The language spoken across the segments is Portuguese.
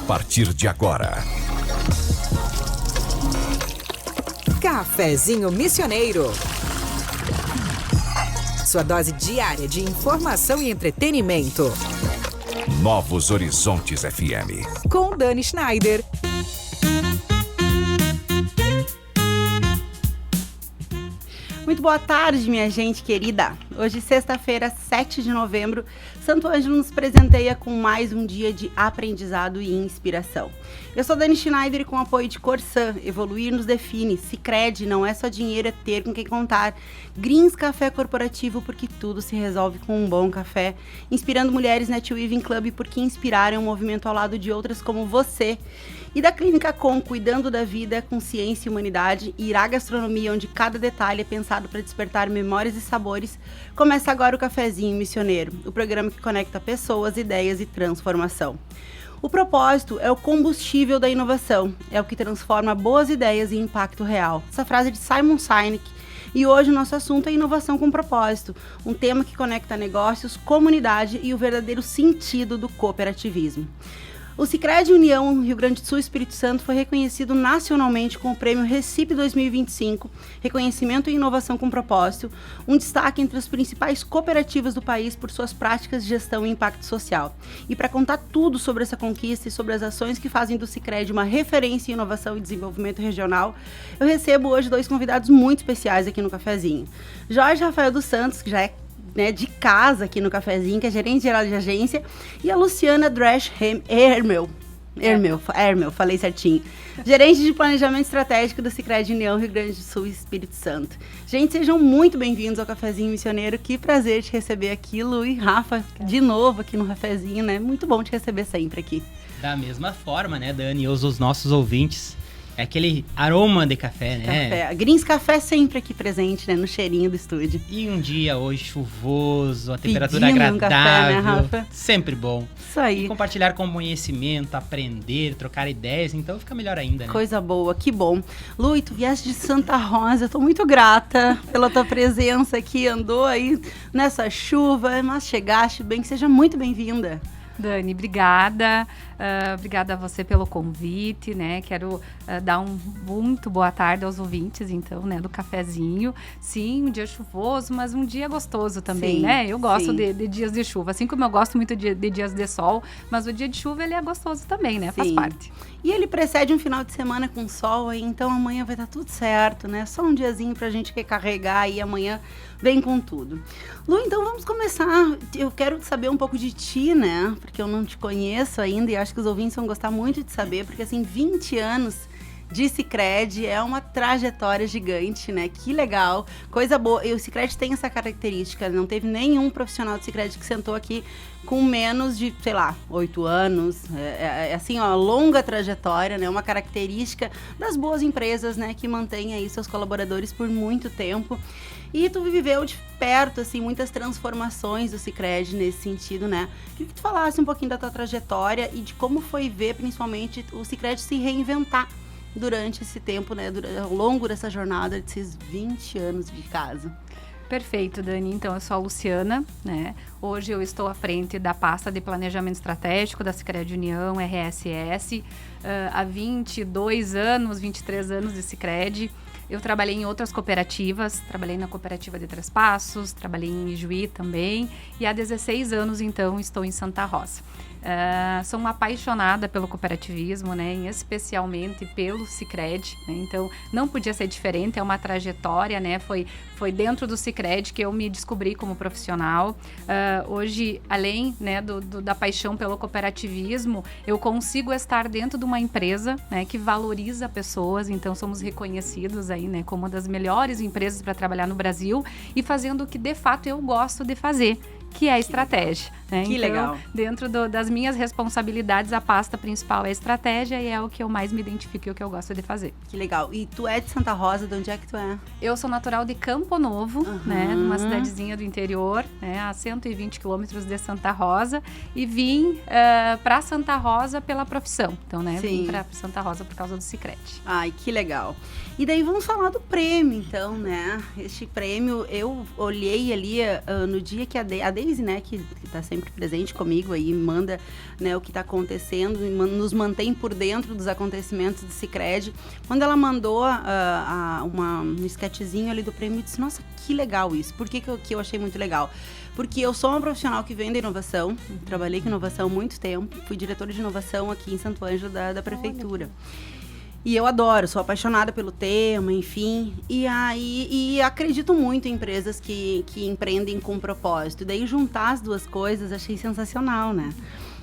partir de agora. Cafezinho Missioneiro. Sua dose diária de informação e entretenimento. Novos Horizontes FM. Com Dani Schneider. Muito boa tarde, minha gente querida. Hoje, sexta-feira, 7 de novembro, Santo Ângelo nos presenteia com mais um dia de aprendizado e inspiração. Eu sou Dani Schneider e com o apoio de Corsã, Evoluir nos define. Sicredi, não é só dinheiro, é ter com quem contar. Greens Café Corporativo, porque tudo se resolve com um bom café. Inspirando mulheres Netweaving Club, porque inspiraram um movimento ao lado de outras como você. E da Clínica Com, cuidando da vida com ciência e humanidade. E Irá Gastronomia, onde cada detalhe é pensado para despertar memórias e sabores. Começa agora o Cafezinho Missioneiro, o programa que conecta pessoas, ideias e transformação. O propósito é o combustível da inovação, é o que transforma boas ideias em impacto real. Essa frase é de Simon Sinek. E hoje o nosso assunto é inovação com propósito, um tema que conecta negócios, comunidade e o verdadeiro sentido do cooperativismo. O Sicredi União Rio Grande do Sul Espírito Santo foi reconhecido nacionalmente com o Prêmio Recipe 2025, Reconhecimento em Inovação com Propósito, um destaque entre as principais cooperativas do país por suas práticas de gestão e impacto social. E para contar tudo sobre essa conquista e sobre as ações que fazem do Sicredi uma referência em inovação e desenvolvimento regional, eu recebo hoje dois convidados muito especiais aqui no Cafezinho. Jorge Rafael dos Santos, que já é de casa aqui no Cafezinho, que é gerente geral de agência, e a Luciana Dresch Hermel, falei certinho, gerente de planejamento estratégico do Sicredi União Rio Grande do Sul e Espírito Santo. Gente, sejam muito bem-vindos ao Cafezinho Missioneiro, que prazer te receber aqui, Lu e Rafa, de novo aqui no Cafezinho, né? Muito bom te receber sempre aqui. Da mesma forma, né, Dani, e os nossos ouvintes. É aquele aroma de café, né? Café. Greens Café sempre aqui presente, né? No cheirinho do estúdio. E um dia hoje chuvoso, a temperatura Pedindo agradável. Um café, né, Rafa? Sempre bom. Isso aí. E compartilhar com conhecimento, aprender, trocar ideias, então fica melhor ainda, né? Coisa boa, que bom. Lu, tu vieste de Santa Rosa, eu tô muito grata pela tua presença aqui, andou aí nessa chuva, mas chegaste bem, que seja muito bem-vinda. Dani, obrigada. Obrigada a você pelo convite, né? Quero dar muito boa tarde aos ouvintes, então, né? Do Cafezinho. Sim, um dia chuvoso, mas um dia gostoso também, sim, né? Eu gosto de dias de chuva, assim como eu gosto muito de dias de sol, mas o dia de chuva, ele é gostoso também, né? Sim. Faz parte. E ele precede um final de semana com sol aí, então amanhã vai estar tudo certo, né? Só um diazinho pra gente recarregar e amanhã vem com tudo. Lu, então vamos começar. Eu quero saber um pouco de ti, né? Porque eu não te conheço ainda e acho que os ouvintes vão gostar muito de saber, porque assim, 20 anos de Sicredi é uma trajetória gigante, né? Que legal, coisa boa. E o Sicredi tem essa característica, não teve nenhum profissional do Sicredi que sentou aqui com menos de, 8 anos. É assim, ó, longa trajetória, né? Uma característica das boas empresas, né? Que mantém aí seus colaboradores por muito tempo. E tu viveu de perto, assim, muitas transformações do Sicredi nesse sentido, né? Queria que tu falasse um pouquinho da tua trajetória e de como foi ver, principalmente, o Sicredi se reinventar durante esse tempo, né? Ao longo dessa jornada desses 20 anos de casa. Perfeito, Dani. Então, eu sou a Luciana, né? Hoje eu estou à frente da pasta de planejamento estratégico da Sicredi União, RSS. Há 22 anos, 23 anos de Sicredi. Eu trabalhei em outras cooperativas, trabalhei na cooperativa de Três Passos, trabalhei em Ijuí também, e há 16 anos, então, estou em Santa Rosa. Sou uma apaixonada pelo cooperativismo, né, especialmente pelo Sicredi, né, então não podia ser diferente, é uma trajetória, né, foi dentro do Sicredi que eu me descobri como profissional. Hoje, além, né, da paixão pelo cooperativismo, eu consigo estar dentro de uma empresa, né, que valoriza pessoas, então somos reconhecidos aí, né, como uma das melhores empresas para trabalhar no Brasil e fazendo o que de fato eu gosto de fazer, que é a estratégia. Né? Que então, legal. Dentro das minhas responsabilidades, a pasta principal é a estratégia e é o que eu mais me identifico e o que eu gosto de fazer. Que legal. E tu é de Santa Rosa, de onde é que tu é? Eu sou natural de Campo Novo, né? Numa cidadezinha do interior, né? A 120 quilômetros de Santa Rosa. E vim para Santa Rosa pela profissão. Então, né? Vim para Santa Rosa por causa do Sicredi. Ai, que legal. E daí vamos falar do prêmio, então, né? Este prêmio, eu olhei ali no dia que a Deise, né, que está sempre presente comigo aí, manda, né, o que está acontecendo, nos mantém por dentro dos acontecimentos do Sicredi. Quando ela mandou um sketchzinho ali do prêmio, eu disse, nossa, que legal isso. Por que eu achei muito legal? Porque eu sou uma profissional que vem da inovação, trabalhei com inovação há muito tempo, fui diretora de inovação aqui em Santo Ângelo da prefeitura. E eu adoro, sou apaixonada pelo tema, enfim. E acredito muito em empresas que empreendem com propósito. E daí juntar as duas coisas, achei sensacional, né?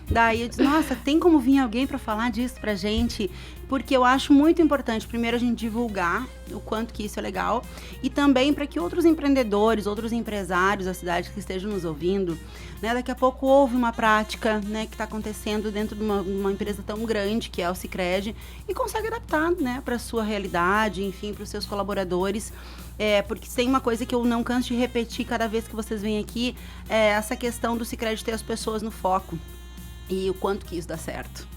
Daí eu disse, nossa, tem como vir alguém para falar disso pra gente? Porque eu acho muito importante, primeiro, a gente divulgar o quanto que isso é legal e também para que outros empreendedores, outros empresários da cidade que estejam nos ouvindo, né, daqui a pouco houve uma prática, né, que está acontecendo dentro de uma empresa tão grande que é o Sicredi e consegue adaptar, né, para a sua realidade, enfim, para os seus colaboradores. Porque tem uma coisa que eu não canso de repetir cada vez que vocês vêm aqui, é essa questão do Sicredi ter as pessoas no foco e o quanto que isso dá certo.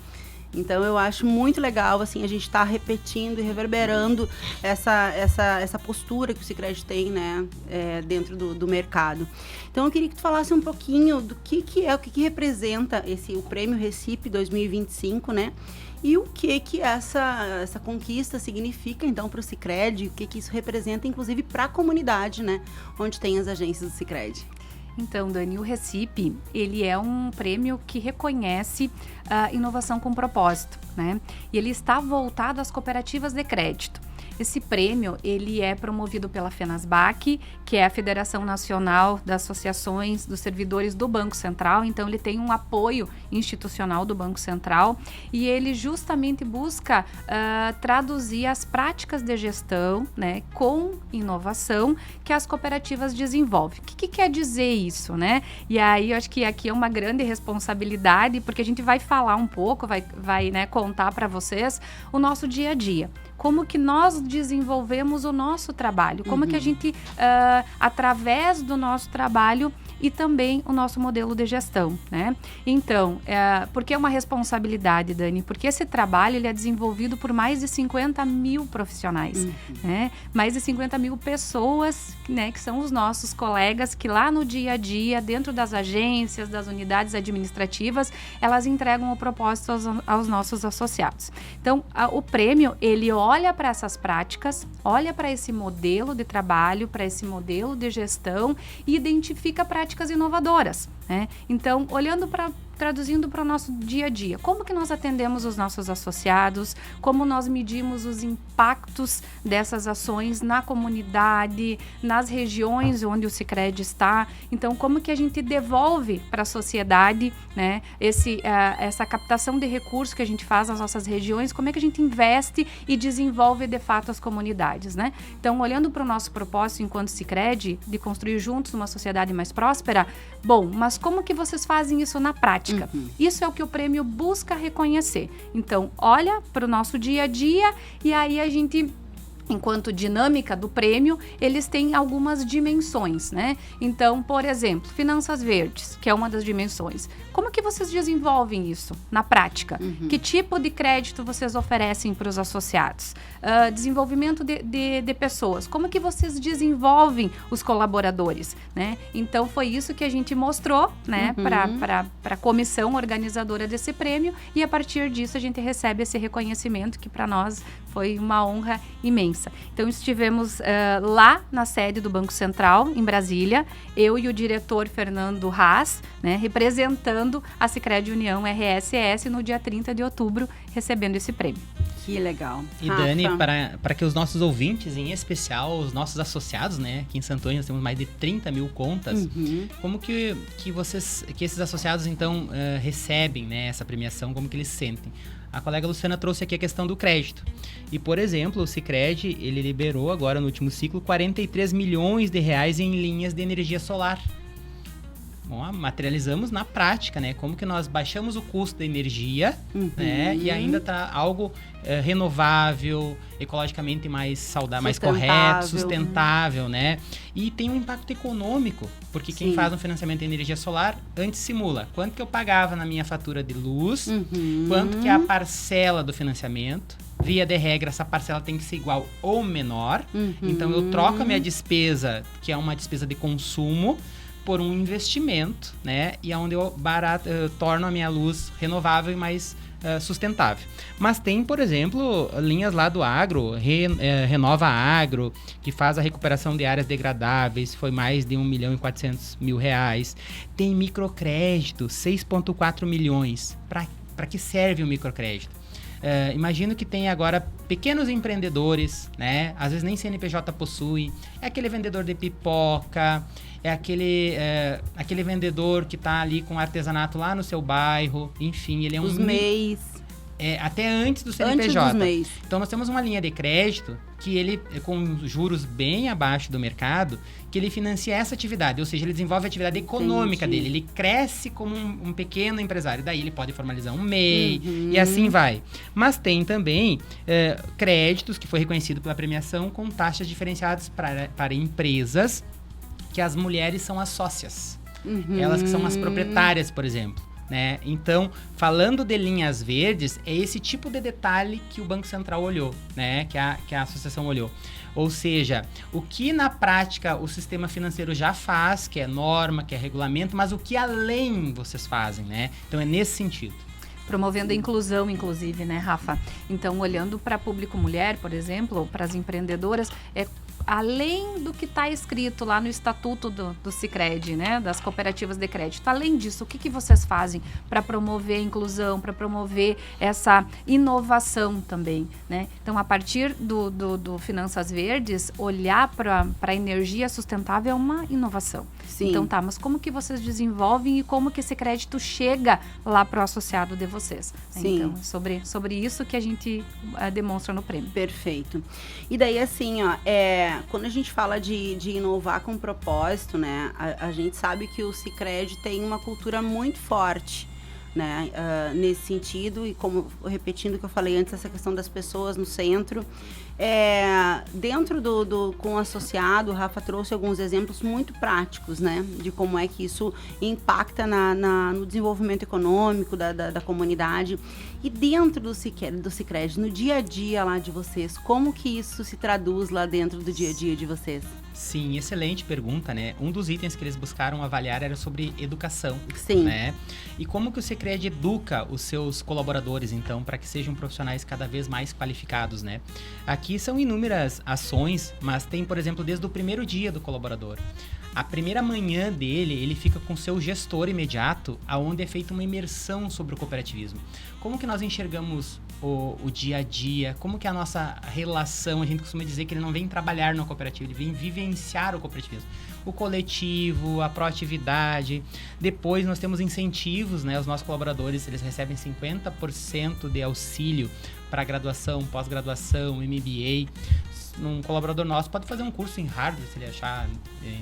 Então eu acho muito legal, assim, a gente estar repetindo e reverberando essa postura que o Sicredi tem, né, dentro do mercado. Então eu queria que tu falasse um pouquinho do que representa o Prêmio Recipe 2025, né? E o que essa conquista significa, então, para o Sicredi, o que isso representa, inclusive, para a comunidade, né, onde tem as agências do Sicredi. Então, Dani, o Recipe, ele é um prêmio que reconhece a inovação com propósito, né? E ele está voltado às cooperativas de crédito. Esse prêmio, ele é promovido pela FENASBAC, que é a Federação Nacional das Associações dos Servidores do Banco Central. Então, ele tem um apoio institucional do Banco Central e ele justamente busca traduzir as práticas de gestão, né, com inovação que as cooperativas desenvolvem. O que quer dizer isso, né? E aí, eu acho que aqui é uma grande responsabilidade, porque a gente vai falar um pouco, vai né, contar para vocês o nosso dia a dia. Como que nós desenvolvemos o nosso trabalho, como que a gente, através do nosso trabalho e também o nosso modelo de gestão, né? Então, porque é uma responsabilidade, Dani? Porque esse trabalho ele é desenvolvido por mais de 50 mil profissionais, né? Mais de 50 mil pessoas, né, que são os nossos colegas que lá no dia a dia, dentro das agências, das unidades administrativas, elas entregam o propósito aos nossos associados. Então, o prêmio, ele olha para essas práticas, olha para esse modelo de trabalho, para esse modelo de gestão e identifica práticas inovadoras, né? Então, traduzindo para o nosso dia a dia, como que nós atendemos os nossos associados, como nós medimos os impactos dessas ações na comunidade, nas regiões onde o Sicredi está, então como que a gente devolve para a sociedade, né, essa captação de recursos que a gente faz nas nossas regiões, como é que a gente investe e desenvolve de fato as comunidades, né? Então, olhando para o nosso propósito enquanto Sicredi, de construir juntos uma sociedade mais próspera, bom, mas como que vocês fazem isso na prática? Isso é o que o prêmio busca reconhecer. Então, olha para o nosso dia a dia e aí a gente, enquanto dinâmica do prêmio, eles têm algumas dimensões, né? Então, por exemplo, finanças verdes, que é uma das dimensões. Como que vocês desenvolvem isso na prática? Que tipo de crédito vocês oferecem para os associados? Desenvolvimento de pessoas. Como que vocês desenvolvem os colaboradores, né? Então, foi isso que a gente mostrou, né, para a comissão organizadora desse prêmio e a partir disso a gente recebe esse reconhecimento que para nós foi uma honra imensa. Então, estivemos lá na sede do Banco Central, em Brasília, eu e o diretor Fernando Haas, né, representando a Sicredi União RSS no dia 30 de outubro, recebendo esse prêmio. Que legal. E Dani, para que os nossos ouvintes, em especial os nossos associados, né, aqui em Santo Ângelo nós temos mais de 30 mil contas, como que esses associados então recebem, né, essa premiação, como que eles sentem? A colega Luciana trouxe aqui a questão do crédito. E, por exemplo, o Sicredi, ele liberou agora no último ciclo 43 milhões de reais em linhas de energia solar. Bom, materializamos na prática, né? Como que nós baixamos o custo da energia, né? E ainda tá algo renovável, ecologicamente mais saudável, mais correto, sustentável, né? E tem um impacto econômico, porque quem faz um financiamento de energia solar, antes simula quanto que eu pagava na minha fatura de luz, quanto que é a parcela do financiamento. Via de regra, essa parcela tem que ser igual ou menor. Então, eu troco a minha despesa, que é uma despesa de consumo, por um investimento, né? E onde eu torno a minha luz renovável e mais sustentável. Mas tem, por exemplo, linhas lá do agro, Renova Agro, que faz a recuperação de áreas degradáveis, foi mais de R$1.400.000. Tem microcrédito, 6,4 milhões. Para que serve o microcrédito? Imagino que tem agora pequenos empreendedores, né? Às vezes nem CNPJ possui. É aquele vendedor de pipoca, é aquele vendedor que está ali com artesanato lá no seu bairro. Enfim, ele é Os MEIs. Até antes do CNPJ. Antes dos MEIs. Então, nós temos uma linha de crédito que ele, com juros bem abaixo do mercado, que ele financia essa atividade. Ou seja, ele desenvolve a atividade econômica dele. Ele cresce como um pequeno empresário. Daí, ele pode formalizar um MEI e assim vai. Mas tem também créditos que foi reconhecido pela premiação com taxas diferenciadas para empresas que as mulheres são as sócias. Elas que são as proprietárias, por exemplo. Né? Então, falando de linhas verdes, é esse tipo de detalhe que o Banco Central olhou, né? que a associação olhou. Ou seja, o que na prática o sistema financeiro já faz, que é norma, que é regulamento, mas o que além vocês fazem, né? Então, é nesse sentido. Promovendo a inclusão, inclusive, né, Rafa? Então, olhando para público mulher, por exemplo, para as empreendedoras, além do que está escrito lá no estatuto do Sicredi, né, das cooperativas de crédito, além disso, o que vocês fazem para promover a inclusão, para promover essa inovação também, né? Então, a partir do Finanças Verdes, olhar para a energia sustentável é uma inovação. Sim. Então, mas como que vocês desenvolvem e como que esse crédito chega lá para o associado de vocês? Sim. Então, sobre isso que a gente demonstra no prêmio. Perfeito. E daí, assim, quando a gente fala de inovar com propósito, né, a gente sabe que o Sicredi tem uma cultura muito forte, né, nesse sentido, e como repetindo o que eu falei antes, essa questão das pessoas no centro. Dentro com o associado, o Rafa trouxe alguns exemplos muito práticos, né, de como é que isso impacta no desenvolvimento econômico da comunidade. E dentro do Sicredi, no dia a dia lá de vocês, como que isso se traduz lá dentro do dia a dia de vocês? Sim, excelente pergunta, né? Um dos itens que eles buscaram avaliar era sobre educação. Sim. Né? E como que o Sicredi educa os seus colaboradores, então, para que sejam profissionais cada vez mais qualificados, né? Aqui são inúmeras ações, mas tem, por exemplo, desde o primeiro dia do colaborador. A primeira manhã dele, ele fica com seu gestor imediato, aonde é feita uma imersão sobre o cooperativismo. Como que nós enxergamos o dia a dia, como que é a nossa relação, a gente costuma dizer que ele não vem trabalhar no cooperativo, ele vem vivenciar o cooperativismo. O coletivo, a proatividade. Depois nós temos incentivos, né? Os nossos colaboradores, eles recebem 50% de auxílio para graduação, pós-graduação, MBA. Um colaborador nosso pode fazer um curso em Harvard, se ele achar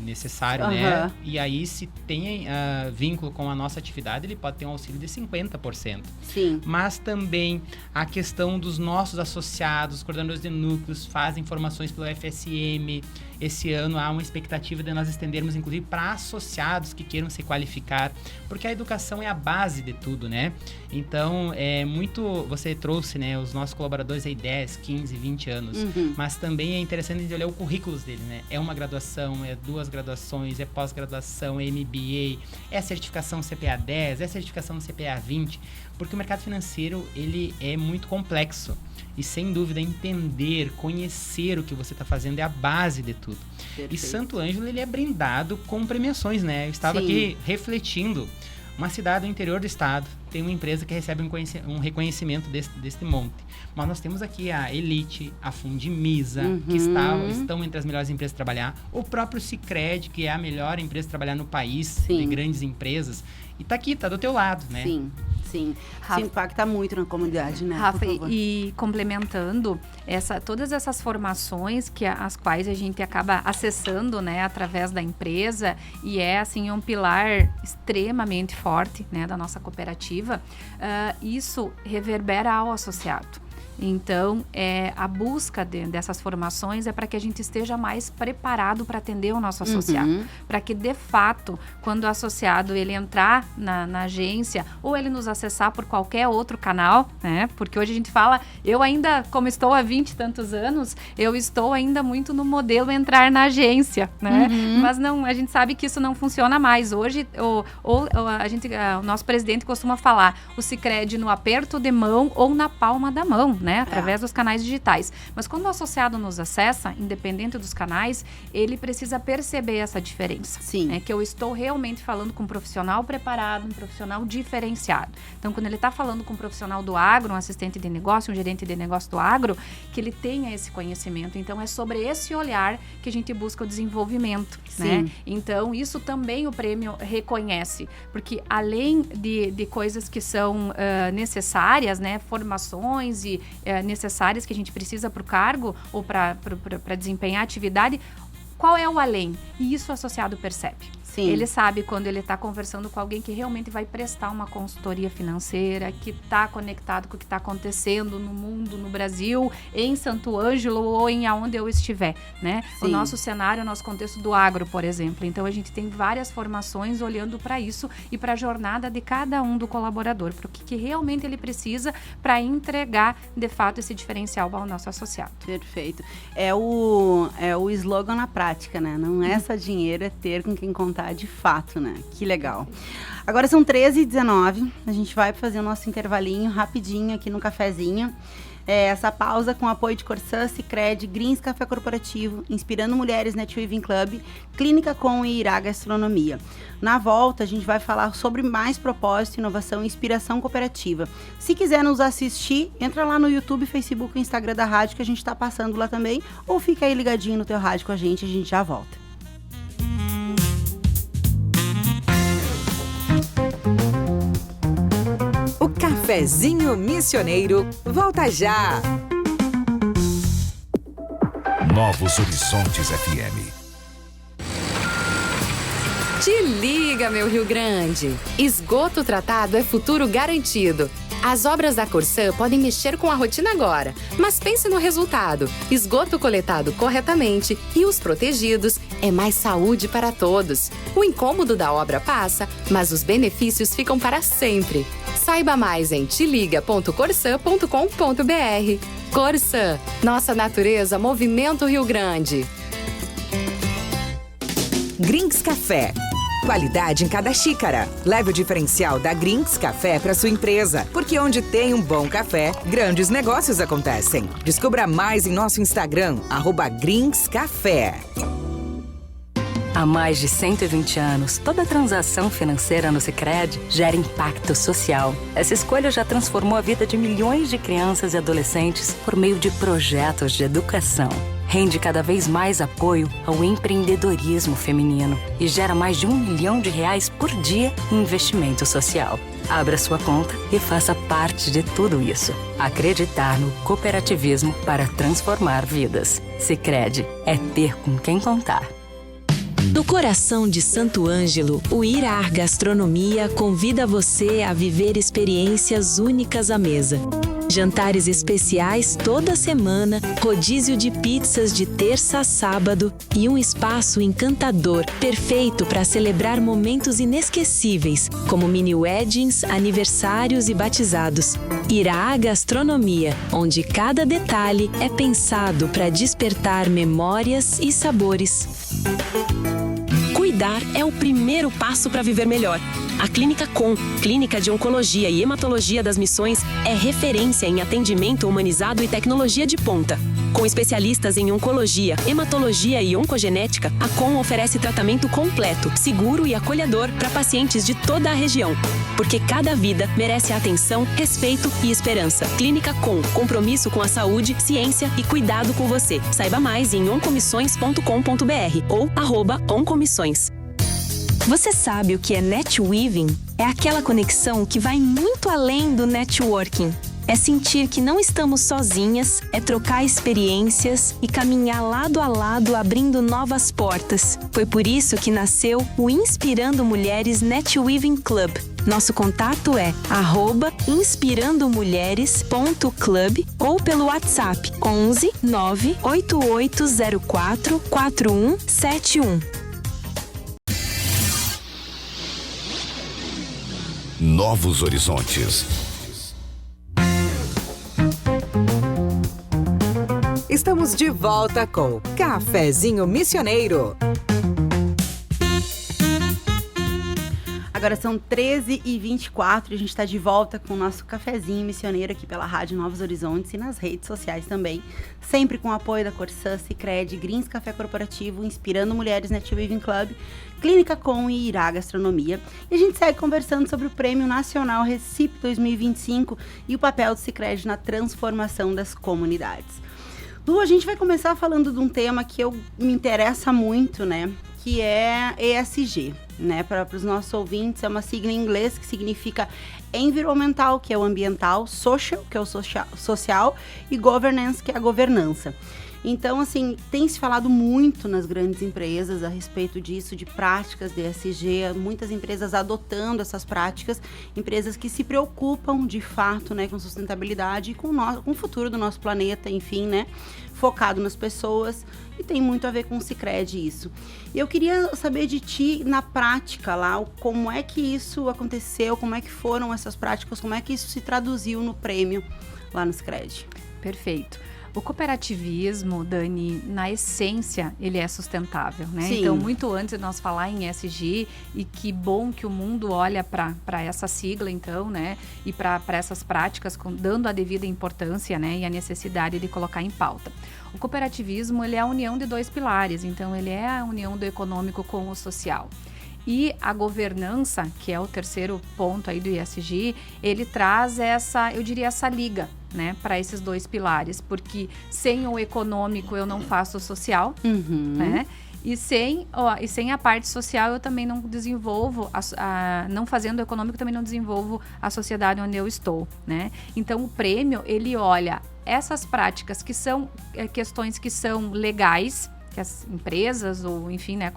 necessário, né? E aí, se tem vínculo com a nossa atividade, ele pode ter um auxílio de 50%. Sim. Mas também a questão dos nossos associados, coordenadores de núcleos, fazem formações pelo FSM. Esse ano há uma expectativa de nós estendermos, inclusive, para associados que queiram se qualificar, porque a educação é a base de tudo, né? Então, você trouxe, né, os nossos colaboradores aí 10, 15, 20 anos, mas também é interessante a gente olhar o currículo deles, né? É uma graduação, é 2 graduações, é pós-graduação, é MBA, é certificação CPA 10, é certificação CPA 20, porque o mercado financeiro, ele é muito complexo. E, sem dúvida, entender, conhecer o que você está fazendo é a base de tudo. Perfeito. E Santo Ângelo, ele é brindado com premiações, né? Eu estava aqui refletindo. Uma cidade do interior do estado tem uma empresa que recebe um reconhecimento deste monte. Mas nós temos aqui a Elite, a Fundimisa, que estão entre as melhores empresas a trabalhar. O próprio Sicredi, que é a melhor empresa a trabalhar no país, de grandes empresas. E tá aqui, tá do teu lado, né? Sim. Rafa, isso impacta muito na comunidade, né? Rafa, e complementando todas essas formações as quais a gente acaba acessando, né, através da empresa, e assim um pilar extremamente forte, né, da nossa cooperativa, isso reverbera ao associado. Então, a busca dessas formações é para que a gente esteja mais preparado para atender o nosso associado. Para que, de fato, quando o associado ele entrar na agência ou ele nos acessar por qualquer outro canal, né? Porque hoje a gente fala, eu ainda, como estou há 20 e tantos anos, eu estou ainda muito no modelo entrar na agência, né? Mas não, a gente sabe que isso não funciona mais. Hoje, o nosso presidente costuma falar o Sicredi no aperto de mão ou na palma da mão, né? Através dos canais digitais. Mas quando o associado nos acessa, independente dos canais, ele precisa perceber essa diferença. Sim. Né? Que eu estou realmente falando com um profissional preparado, um profissional diferenciado. Então, quando ele está falando com um profissional do agro, um assistente de negócio, um gerente de negócio do agro, que ele tenha esse conhecimento. Então, é sobre esse olhar que a gente busca o desenvolvimento. Né? Então, isso também o prêmio reconhece. Porque além de coisas que são necessárias, né? Formações e necessárias que a gente precisa para o cargo ou para desempenhar a atividade, qual é o além? E isso o associado percebe. Sim. Ele sabe quando ele está conversando com alguém que realmente vai prestar uma consultoria financeira, que está conectado com o que está acontecendo no mundo, no Brasil, em Santo Ângelo ou em aonde eu estiver, né? Sim. O nosso cenário, o nosso contexto do agro, por exemplo. Então, a gente tem várias formações olhando para isso e para a jornada de cada um do colaborador, para o que realmente ele precisa para entregar, de fato, esse diferencial ao nosso associado. Perfeito. É o slogan na prática, né? Não é só dinheiro, é ter com quem contar de fato, né? Que legal. Agora são 13h19, a gente vai fazer o nosso intervalinho rapidinho aqui no cafezinho. Essa pausa com apoio de Corsã, Sicredi, Greens Café Corporativo, Inspirando Mulheres Netweaving Club, Clínica Com e Irá Gastronomia. Na volta, a gente vai falar sobre mais propósito, inovação e inspiração cooperativa. Se quiser nos assistir, entra lá no YouTube, Facebook e Instagram da rádio, que a gente tá passando lá também, ou fica aí ligadinho no teu rádio com a gente já volta. O Cafezinho Missioneiro volta já. Novos Horizontes FM. Te liga, meu Rio Grande! Esgoto tratado é futuro garantido. As obras da Corsã podem mexer com a rotina agora, mas pense no resultado. Esgoto coletado corretamente e os protegidos é mais saúde para todos. O incômodo da obra passa, mas os benefícios ficam para sempre. Saiba mais em teliga.corsã.com.br. Corsã, nossa natureza movimenta o Rio Grande. Greens Café. Qualidade em cada xícara. Leve o diferencial da Greens Café para sua empresa, porque onde tem um bom café, grandes negócios acontecem. Descubra mais em nosso Instagram, @GreensCafé. Há mais de 120 anos, toda transação financeira no Sicredi gera impacto social. Essa escolha já transformou a vida de milhões de crianças e adolescentes por meio de projetos de educação. Rende cada vez mais apoio ao empreendedorismo feminino e gera mais de R$1 milhão por dia em investimento social. Abra sua conta e faça parte de tudo isso. Acreditar no cooperativismo para transformar vidas. Sicredi é ter com quem contar. No coração de Santo Ângelo, o Irá Gastronomia convida você a viver experiências únicas à mesa. Jantares especiais toda semana, rodízio de pizzas de terça a sábado e um espaço encantador, perfeito para celebrar momentos inesquecíveis, como mini weddings, aniversários e batizados. Irá Gastronomia, onde cada detalhe é pensado para despertar memórias e sabores. Cuidar é o primeiro passo para viver melhor. A Clínica Com, Clínica de Oncologia e Hematologia das Missões, é referência em atendimento humanizado e tecnologia de ponta. Com especialistas em oncologia, hematologia e oncogenética, a Com oferece tratamento completo, seguro e acolhedor para pacientes de toda a região. Porque cada vida merece atenção, respeito e esperança. Clínica Com, compromisso com a saúde, ciência e cuidado com você. Saiba mais em oncomissões.com.br ou @oncomissões. Você sabe o que é netweaving? É aquela conexão que vai muito além do networking. É sentir que não estamos sozinhas, é trocar experiências e caminhar lado a lado abrindo novas portas. Foi por isso que nasceu o Inspirando Mulheres Netweaving Club. Nosso contato é @inspirandomulheres.club ou pelo WhatsApp 11 98804 4171. Novos horizontes. Estamos de volta com Cafezinho Missioneiro. Agora são 13h24 e a gente está de volta com o nosso cafezinho missioneiro aqui pela Rádio Novos Horizontes e nas redes sociais também. Sempre com o apoio da Corsã, Sicredi, Greens Café Corporativo, Inspirando Mulheres Netweaving Club, Clínica Com e Irá Gastronomia. E a gente segue conversando sobre o Prêmio Nacional Recife 2025 e o papel do Sicredi na transformação das comunidades. Lu, a gente vai começar falando de um tema que me interessa muito, né? Que é ESG, né? Para os nossos ouvintes, é uma sigla em inglês que significa environmental, que é o ambiental, social, que é o social, e governance, que é a governança. Então, assim, tem se falado muito nas grandes empresas a respeito disso, de práticas de ESG, muitas empresas adotando essas práticas, empresas que se preocupam, de fato, né, com sustentabilidade e com o futuro do nosso planeta, enfim, né, focado nas pessoas, e tem muito a ver com o Sicredi isso. E eu queria saber de ti, na prática lá, como é que isso aconteceu, como é que foram essas práticas, como é que isso se traduziu no prêmio lá no Sicredi. Perfeito. O cooperativismo, Dani, na essência, ele é sustentável, né? Sim. Então, muito antes de nós falar em ESG, e que bom que o mundo olha para essa sigla, então, né? E para essas práticas, dando a devida importância, né? E a necessidade de colocar em pauta. O cooperativismo, ele é a união de dois pilares, então ele é a união do econômico com o social. E a governança, que é o terceiro ponto aí do ESG, ele traz essa, eu diria, essa liga, né, para esses dois pilares, porque sem o econômico eu não faço o social, né? E sem a parte social eu também não desenvolvo, não fazendo o econômico também não desenvolvo a sociedade onde eu estou, né? Então o prêmio, ele olha essas práticas que são questões que são legais, que as empresas ou, enfim, né,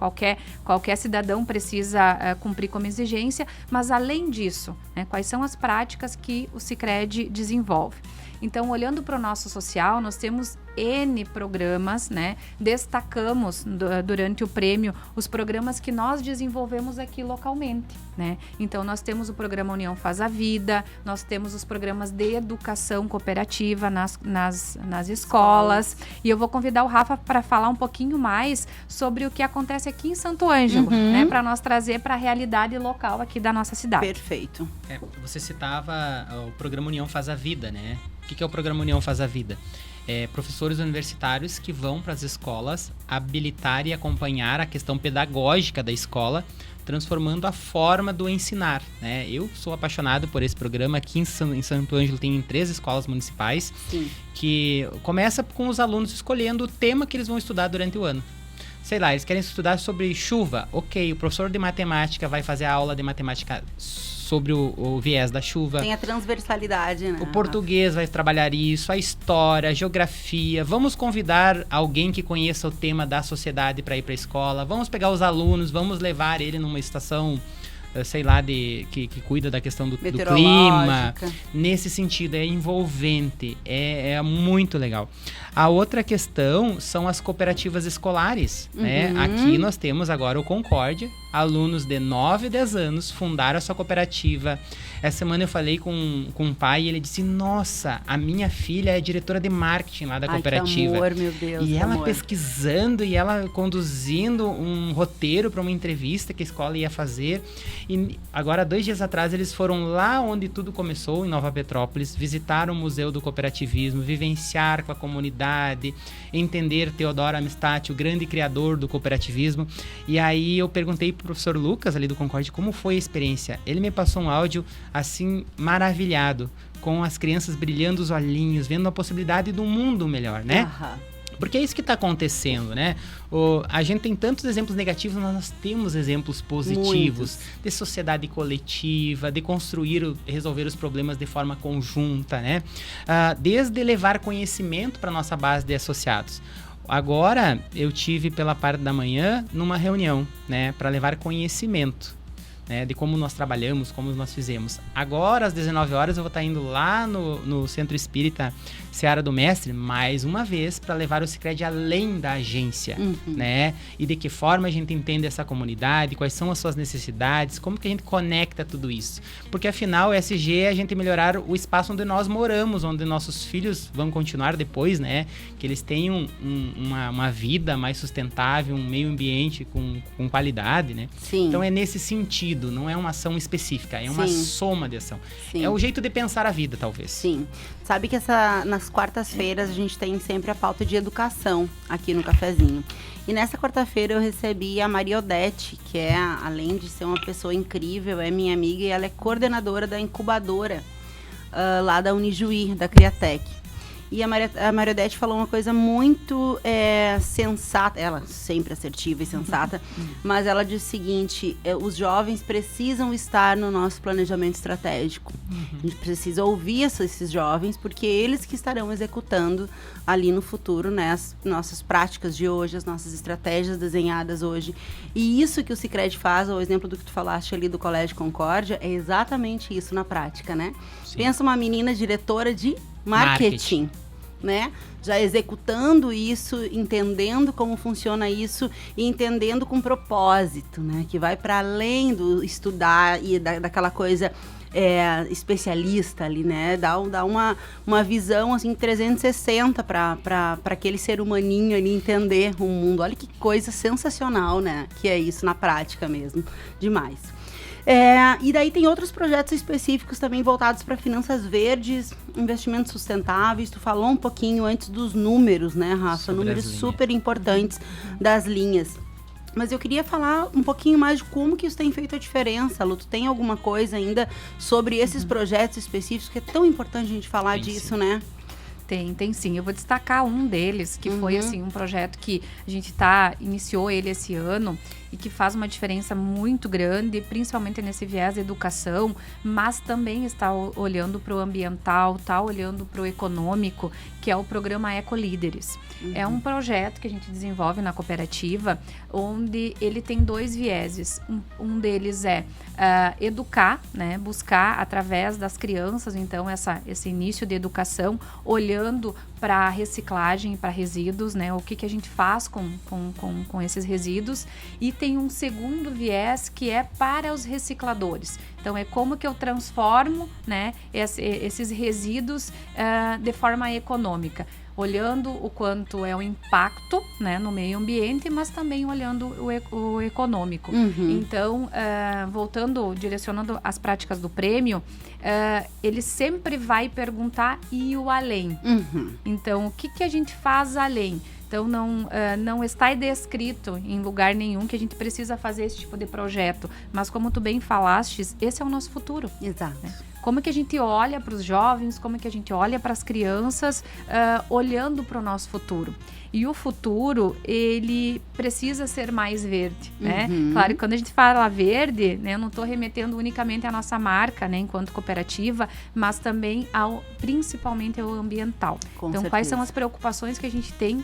qualquer cidadão precisa cumprir como exigência, mas além disso, né, quais são as práticas que o Sicredi desenvolve. Então, olhando para o nosso social, nós temos N programas, né? Destacamos durante o prêmio os programas que nós desenvolvemos aqui localmente, né? Então, nós temos o programa União Faz a Vida, nós temos os programas de educação cooperativa nas escolas. E eu vou convidar o Rafa para falar um pouquinho mais sobre o que acontece aqui em Santo Ângelo, né? Para nós trazer para a realidade local aqui da nossa cidade. Perfeito. Você citava o programa União Faz a Vida, né? O que é o programa União Faz a Vida? Professores universitários que vão para as escolas habilitar e acompanhar a questão pedagógica da escola, transformando a forma do ensinar, né? Eu sou apaixonado por esse programa. Aqui em Santo Ângelo tem 3 escolas municipais. Sim. Que começa com os alunos escolhendo o tema que eles vão estudar durante o ano. Sei lá, eles querem estudar sobre chuva. Ok, o professor de matemática vai fazer a aula de matemática sobre o viés da chuva. Tem a transversalidade, né? O português vai trabalhar isso, a história, a geografia. Vamos convidar alguém que conheça o tema da sociedade para ir para a escola. Vamos pegar os alunos, vamos levar ele numa estação, sei lá, que cuida da questão do clima. Nesse sentido, é envolvente, é muito legal. A outra questão são as cooperativas escolares, né? Aqui nós temos agora o Concórdia, alunos de 9 e 10 anos fundaram a sua cooperativa. Essa semana eu falei com um pai e ele disse, nossa, a minha filha é diretora de marketing lá da cooperativa. Que amor, meu Deus. E ela amor. Pesquisando e ela conduzindo um roteiro para uma entrevista que a escola ia fazer. E agora, 2 dias atrás, eles foram lá onde tudo começou, em Nova Petrópolis, visitaram o Museu do Cooperativismo, vivenciar com a comunidade, entender Teodoro Amistati, o grande criador do cooperativismo. E aí eu perguntei pro professor Lucas, ali do Concórdia, como foi a experiência. Ele me passou um áudio, assim, maravilhado, com as crianças brilhando os olhinhos, vendo a possibilidade de um mundo melhor, né? Porque é isso que está acontecendo, né? A gente tem tantos exemplos negativos, mas nós temos exemplos positivos. Muitos. De sociedade coletiva, de construir, resolver os problemas de forma conjunta, né? Desde levar conhecimento para nossa base de associados. Agora, eu tive pela parte da manhã numa reunião, né? Para levar conhecimento, né, de como nós trabalhamos, como nós fizemos. Agora, às 19 horas, eu vou estar indo lá no Centro Espírita Seara do Mestre, mais uma vez, para levar o Sicredi além da agência, né? E de que forma a gente entende essa comunidade, quais são as suas necessidades, como que a gente conecta tudo isso. Porque, afinal, o SG é a gente melhorar o espaço onde nós moramos, onde nossos filhos vão continuar depois, né? Que eles tenham uma vida mais sustentável, um meio ambiente com qualidade, né? Sim. Então, é nesse sentido, não é uma ação específica, é uma soma de ação. Sim. É o jeito de pensar a vida, talvez. Sim. Sabe que nas quartas-feiras a gente tem sempre a pauta de educação aqui no Cafezinho. E nessa quarta-feira eu recebi a Maria Odete, que é, além de ser uma pessoa incrível, é minha amiga e ela é coordenadora da incubadora lá da Unijuí, da Criatec. E a Maria Odete falou uma coisa muito sensata, ela sempre assertiva e sensata, mas ela disse o seguinte: os jovens precisam estar no nosso planejamento estratégico. A gente precisa ouvir esses jovens, porque eles que estarão executando ali no futuro, né, as nossas práticas de hoje, as nossas estratégias desenhadas hoje. E isso que o Sicredi faz, o exemplo do que tu falaste ali do Colégio Concórdia, é exatamente isso na prática, né? Sim. Pensa uma menina diretora de marketing, né? Já executando isso, entendendo como funciona isso e entendendo com propósito, né? Que vai para além do estudar e daquela coisa especialista ali, né? Dá uma visão assim 360 para aquele ser humaninho ali entender o mundo. Olha que coisa sensacional, né? Que é isso na prática mesmo. Demais. E daí tem outros projetos específicos também voltados para finanças verdes, investimentos sustentáveis. Tu falou um pouquinho antes dos números, né, Rafa? Sobre números super importantes das linhas. Mas eu queria falar um pouquinho mais de como que isso tem feito a diferença, Lu. Tu tem alguma coisa ainda sobre esses projetos específicos, que é tão importante a gente falar disso, né? Tem sim. Eu vou destacar um deles, que foi assim, um projeto que a gente iniciou ele esse ano e que faz uma diferença muito grande, principalmente nesse viés da educação, mas também está olhando para o ambiental, está olhando para o econômico, que é o programa Ecolíderes. É um projeto que a gente desenvolve na cooperativa, onde ele tem dois vieses. Um deles é educar, né, buscar através das crianças, então, esse início de educação, olhando para reciclagem, para resíduos, né, o que a gente faz com esses resíduos. E tem um segundo viés que é para os recicladores. Então, é como que eu transformo, né, esses resíduos de forma econômica, olhando o quanto é o impacto, né, no meio ambiente, mas também olhando o econômico. Então, direcionando as práticas do prêmio, ele sempre vai perguntar e o além. Então, o que a gente faz além? Então, não está descrito em lugar nenhum que a gente precisa fazer esse tipo de projeto. Mas, como tu bem falaste, esse é o nosso futuro. Exato. Né? Como que a gente olha para os jovens, como que a gente olha para as crianças, olhando para o nosso futuro. E o futuro, ele precisa ser mais verde, né? Claro, quando a gente fala verde, né, eu não estou remetendo unicamente à nossa marca, né, enquanto cooperativa, mas também principalmente ao ambiental. Então, certeza. Quais são as preocupações que a gente tem,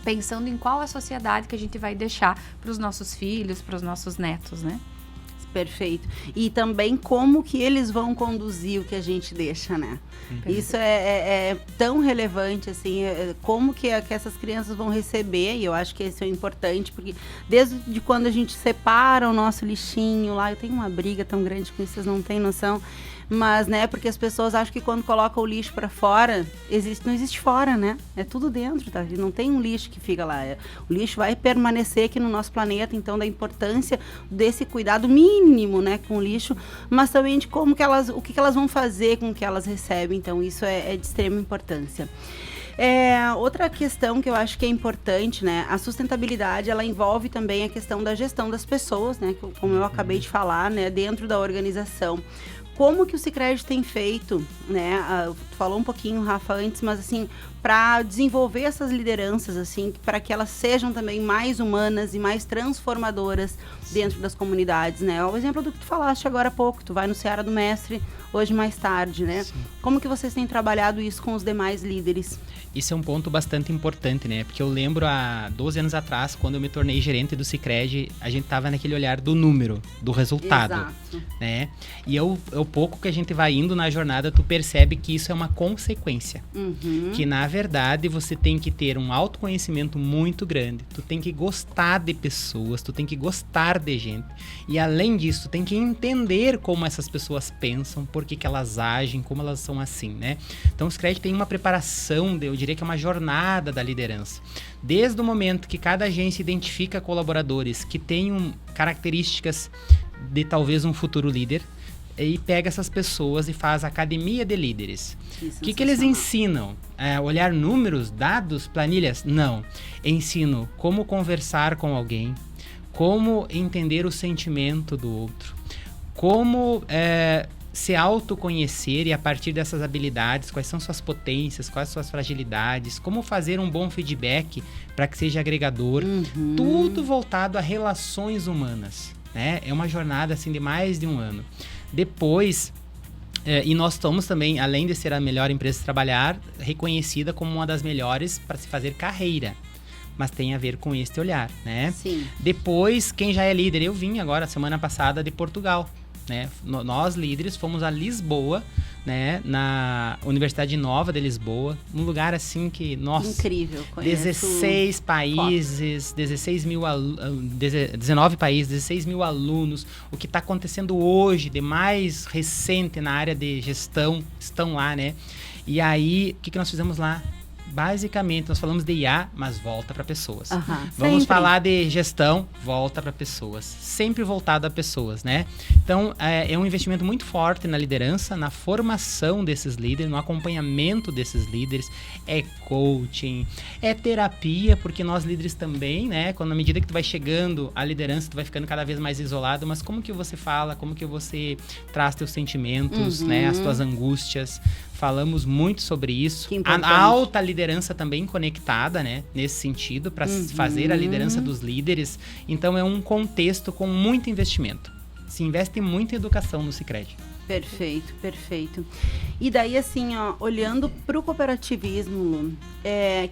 pensando em qual a sociedade que a gente vai deixar para os nossos filhos, para os nossos netos, né? Perfeito. E também como que eles vão conduzir o que a gente deixa, né? Isso é tão relevante, assim, como que essas crianças vão receber, e eu acho que isso é importante, porque desde quando a gente separa o nosso lixinho lá, eu tenho uma briga tão grande com isso, vocês não têm noção, mas, né, porque as pessoas acham que quando colocam o lixo para fora, não existe fora, né? É tudo dentro, tá? Não tem um lixo que fica lá. O lixo vai permanecer aqui no nosso planeta, então da importância desse cuidado mínimo, né, com o lixo, mas também de como o que elas vão fazer com o que elas recebem. Então isso é de extrema importância. Outra questão que eu acho que é importante, né? A sustentabilidade, ela envolve também a questão da gestão das pessoas, né? Como eu acabei de falar, né? Dentro da organização. Como que o Sicredi tem feito, né? Tu falou um pouquinho, Rafa, antes, mas assim, para desenvolver essas lideranças, assim, para que elas sejam também mais humanas e mais transformadoras dentro das comunidades, né? O exemplo do que tu falaste agora há pouco, tu vai no Seara do Mestre hoje mais tarde, né? Sim. Como que vocês têm trabalhado isso com os demais líderes? Isso é um ponto bastante importante, né? Porque eu lembro há 12 anos atrás, quando eu me tornei gerente do Sicredi, a gente tava naquele olhar do número, do resultado. Exato. Né? E o pouco que a gente vai indo na jornada, tu percebe que isso é uma consequência. Que, na verdade, você tem que ter um autoconhecimento muito grande. Tu tem que gostar de pessoas, tu tem que gostar de gente. E, além disso, tu tem que entender como essas pessoas pensam, por que elas agem, como elas são assim, né? Então, o Sicredi tem uma preparação, eu diria que é uma jornada da liderança. Desde o momento que cada agência identifica colaboradores que tenham características de talvez um futuro líder, e pega essas pessoas e faz a academia de líderes. O que eles ensinam? Olhar números, dados, planilhas? Não. Ensino como conversar com alguém, como entender o sentimento do outro, como se autoconhecer e a partir dessas habilidades, quais são suas potências, quais suas fragilidades, como fazer um bom feedback para que seja agregador, tudo voltado a relações humanas, né? É uma jornada assim de mais de um ano. Depois, e nós estamos também, além de ser a melhor empresa de trabalhar, reconhecida como uma das melhores para se fazer carreira. Mas tem a ver com este olhar, né? Sim. Depois, quem já é líder, eu vim agora, semana passada, de Portugal, né? Nós, líderes, fomos a Lisboa, né? Na Universidade Nova de Lisboa, um lugar assim que, nossa... Incrível, conheço. 16 países, 19 países, 16 mil alunos. O que está acontecendo hoje, de mais recente na área de gestão, estão lá, né? E aí, o que nós fizemos lá? Basicamente, nós falamos de IA, mas volta para pessoas. Vamos falar de gestão, volta para pessoas. Sempre voltado a pessoas, né? Então, é um investimento muito forte na liderança, na formação desses líderes, no acompanhamento desses líderes. É coaching, é terapia, porque nós líderes também, né? Quando, à medida que tu vai chegando à liderança, tu vai ficando cada vez mais isolado, mas como que você fala, como que você traz teus sentimentos, né? As tuas angústias. Falamos muito sobre isso. A alta liderança também conectada, né? Nesse sentido, para fazer a liderança dos líderes. Então, é um contexto com muito investimento. Se investe muito em educação no Sicredi. Perfeito, perfeito. E daí, assim, ó, olhando para o cooperativismo, Lu,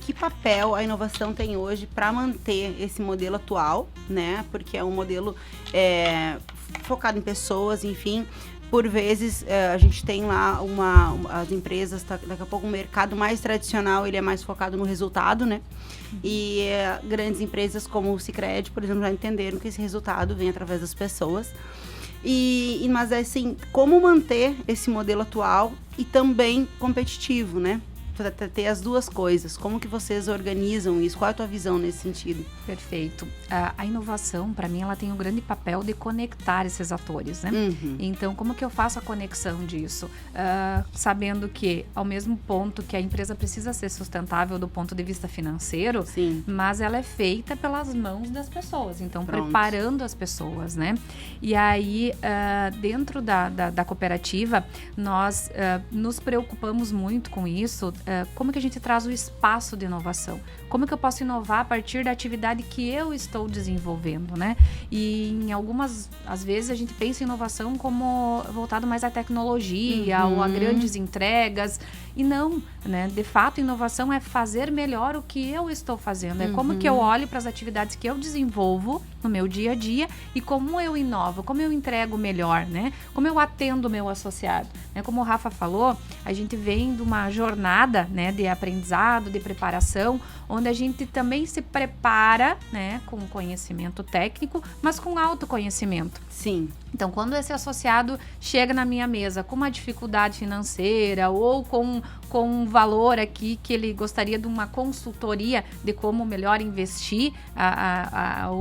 que papel a inovação tem hoje para manter esse modelo atual, né? Porque é um modelo focado em pessoas, enfim... Por vezes, a gente tem lá as empresas, daqui a pouco o mercado mais tradicional, ele é mais focado no resultado, né? E grandes empresas como o Sicredi, por exemplo, já entenderam que esse resultado vem através das pessoas. Mas, assim, como manter esse modelo atual e também competitivo, né? Para ter as duas coisas. Como que vocês organizam isso? Qual é a tua visão nesse sentido? Perfeito. A inovação, para mim, ela tem um grande papel de conectar esses atores, né? Então, como que eu faço a conexão disso? Sabendo que, ao mesmo ponto que a empresa precisa ser sustentável do ponto de vista financeiro, sim, mas ela é feita pelas mãos das pessoas. Então, preparando as pessoas, né? E aí, dentro da cooperativa, nós nos preocupamos muito com isso. Como que a gente traz o espaço de inovação? Como que eu posso inovar a partir da atividade que eu estou desenvolvendo, né? E em algumas, às vezes, a gente pensa em inovação como voltado mais à tecnologia ou a grandes entregas. E não, né? De fato, inovação é fazer melhor o que eu estou fazendo. É como que eu olho para as atividades que eu desenvolvo no meu dia a dia e como eu inovo, como eu entrego melhor, né? Como eu atendo o meu associado. Né? Como o Rafa falou, a gente vem de uma jornada, né, de aprendizado, de preparação, onde a gente também se prepara, né, com conhecimento técnico, mas com autoconhecimento. Sim. Então, quando esse associado chega na minha mesa com uma dificuldade financeira ou com com um valor aqui que ele gostaria de uma consultoria de como melhor investir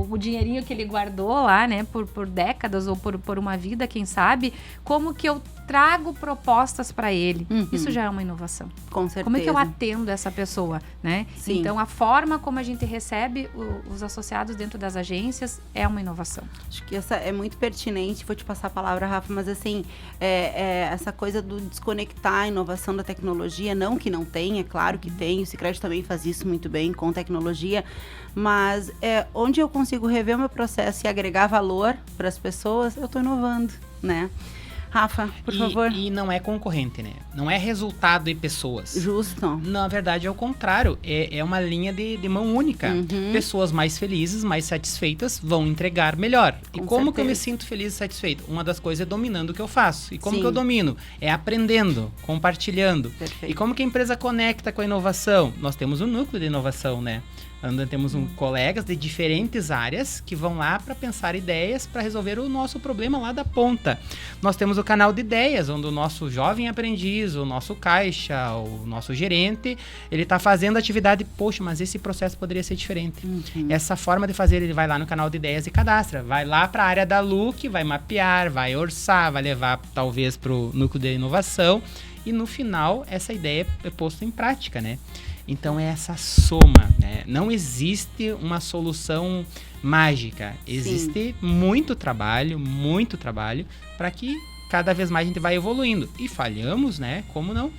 o dinheirinho que ele guardou lá, né, por décadas ou por uma vida, quem sabe, como que eu trago propostas para ele. Isso já é uma inovação. Com certeza. Como é que eu atendo essa pessoa, né? Sim. Então, a forma como a gente recebe os associados dentro das agências é uma inovação. Acho que essa é muito pertinente. Vou te passar a palavra, Rafa, mas assim, essa coisa do desconectar a inovação da tecnologia, não que não tem, é claro que tem, o Sicredi também faz isso muito bem com tecnologia, mas onde eu consigo rever o meu processo e agregar valor para as pessoas, eu estou inovando, né? Rafa, por favor. E não é concorrente, né? Não é resultado de pessoas. Justo. Na verdade, é o contrário. É uma linha de mão única. Pessoas mais felizes, mais satisfeitas, vão entregar melhor. E como que eu me sinto feliz e satisfeito? Uma das coisas é dominando o que eu faço. E como que eu domino? É aprendendo, compartilhando. Perfeito. E como que a empresa conecta com a inovação? Nós temos um núcleo de inovação, né? Temos colegas de diferentes áreas que vão lá para pensar ideias para resolver o nosso problema lá da ponta. Nós temos o canal de ideias, onde o nosso jovem aprendiz, o nosso caixa, o nosso gerente, ele está fazendo atividade, poxa, mas esse processo poderia ser diferente. Essa forma de fazer, ele vai lá no canal de ideias e cadastra. Vai lá para a área da LUC, vai mapear, vai orçar, vai levar talvez para o núcleo de inovação e no final essa ideia é posta em prática, né? Então é essa soma, né? Não existe uma solução mágica. Existe muito trabalho para que cada vez mais a gente vai evoluindo. E falhamos, né? Como não?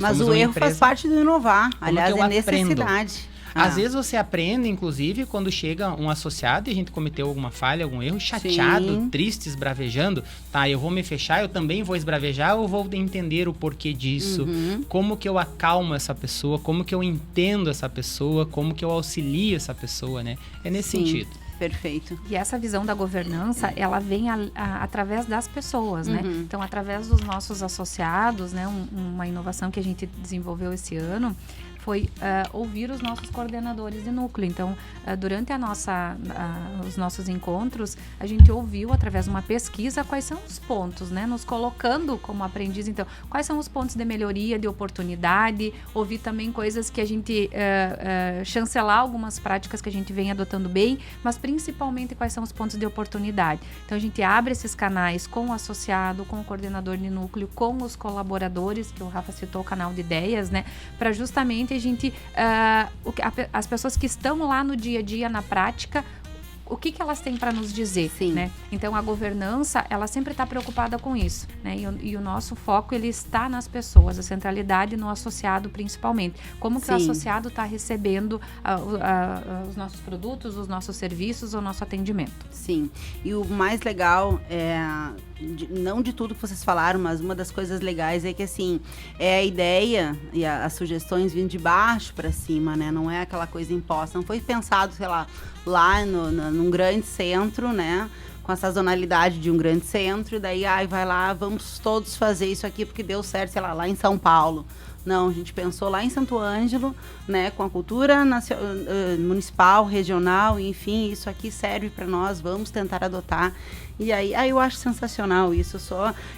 Mas o erro faz parte do inovar. Aliás, é necessidade. Às vezes você aprende, inclusive, quando chega um associado e a gente cometeu alguma falha, algum erro, chateado, triste, esbravejando. Tá, eu vou me fechar, eu também vou esbravejar ou vou entender o porquê disso? Como que eu acalmo essa pessoa? Como que eu entendo essa pessoa? Como que eu auxilio essa pessoa, né? É nesse sentido. Perfeito. E essa visão da governança, ela vem através das pessoas, né? Então, através dos nossos associados, né? Uma inovação que a gente desenvolveu esse ano foi ouvir os nossos coordenadores de núcleo. Então, durante os nossos encontros, a gente ouviu, através de uma pesquisa, quais são os pontos, né? Nos colocando como aprendiz, então, quais são os pontos de melhoria, de oportunidade, ouvir também coisas que a gente, chancelar algumas práticas que a gente vem adotando bem, mas principalmente quais são os pontos de oportunidade. Então, a gente abre esses canais com o associado, com o coordenador de núcleo, com os colaboradores, que o Rafa citou, o canal de ideias, né? Para justamente a gente, as pessoas que estão lá no dia a dia, na prática, o que elas têm para nos dizer, né? Então, a governança, ela sempre está preocupada com isso, né? E o nosso foco, ele está nas pessoas, a centralidade no associado, principalmente. Como que o associado está recebendo os nossos produtos, os nossos serviços, o nosso atendimento. Sim. E o mais legal não de tudo que vocês falaram, mas uma das coisas legais é que, assim, é a ideia e as sugestões vindo de baixo para cima, né? Não é aquela coisa imposta. Não foi pensado, sei lá num grande centro, né? Com a sazonalidade de um grande centro. E daí, vai lá, vamos todos fazer isso aqui porque deu certo, sei lá em São Paulo. Não, a gente pensou lá em Santo Ângelo, né, com a cultura municipal, regional, enfim, isso aqui serve para nós, vamos tentar adotar. E aí eu acho sensacional isso.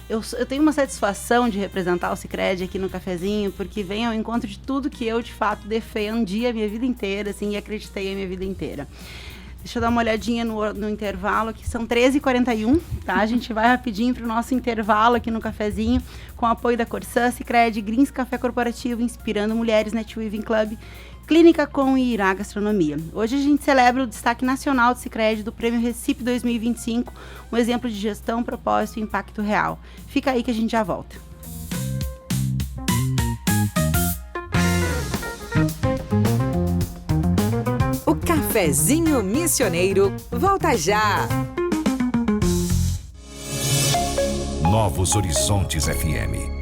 Eu tenho uma satisfação de representar o Sicredi aqui no cafezinho, porque vem ao encontro de tudo que eu, de fato, defendi a minha vida inteira, assim, e acreditei a minha vida inteira. Deixa eu dar uma olhadinha no intervalo aqui, são 13h41, tá? A gente vai rapidinho para o nosso intervalo aqui no cafezinho, com o apoio da Corsã, Sicredi, Greens Café Corporativo, Inspirando Mulheres, Netweaving Club, Clínica Com e Irá Gastronomia. Hoje a gente celebra o destaque nacional do Sicredi do Prêmio Recife 2025, um exemplo de gestão, propósito e impacto real. Fica aí que a gente já volta. O Cafezinho Missioneiro volta já! Novos Horizontes FM.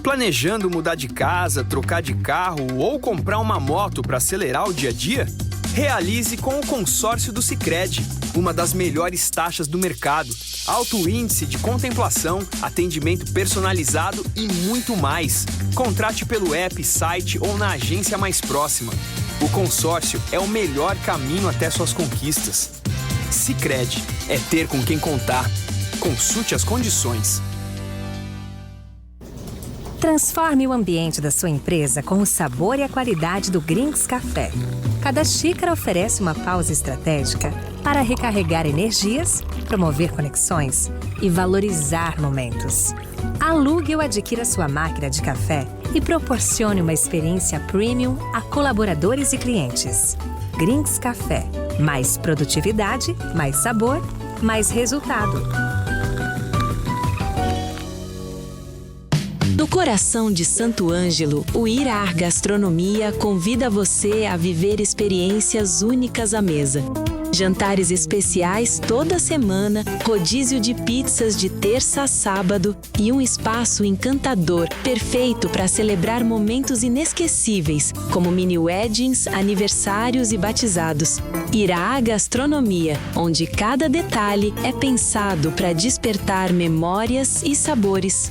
Planejando mudar de casa, trocar de carro ou comprar uma moto para acelerar o dia a dia? Realize com o consórcio do Sicredi, uma das melhores taxas do mercado, alto índice de contemplação, atendimento personalizado e muito mais. Contrate pelo app, site ou na agência mais próxima. O consórcio é o melhor caminho até suas conquistas. Sicredi é ter com quem contar. Consulte as condições. Transforme o ambiente da sua empresa com o sabor e a qualidade do Grinks Café. Cada xícara oferece uma pausa estratégica para recarregar energias, promover conexões e valorizar momentos. Alugue ou adquira sua máquina de café e proporcione uma experiência premium a colaboradores e clientes. Grinks Café. Mais produtividade, mais sabor, mais resultado. No coração de Santo Ângelo, o Irar Gastronomia convida você a viver experiências únicas à mesa. Jantares especiais toda semana, rodízio de pizzas de terça a sábado e um espaço encantador, perfeito para celebrar momentos inesquecíveis, como mini weddings, aniversários e batizados. Irá Gastronomia, onde cada detalhe é pensado para despertar memórias e sabores.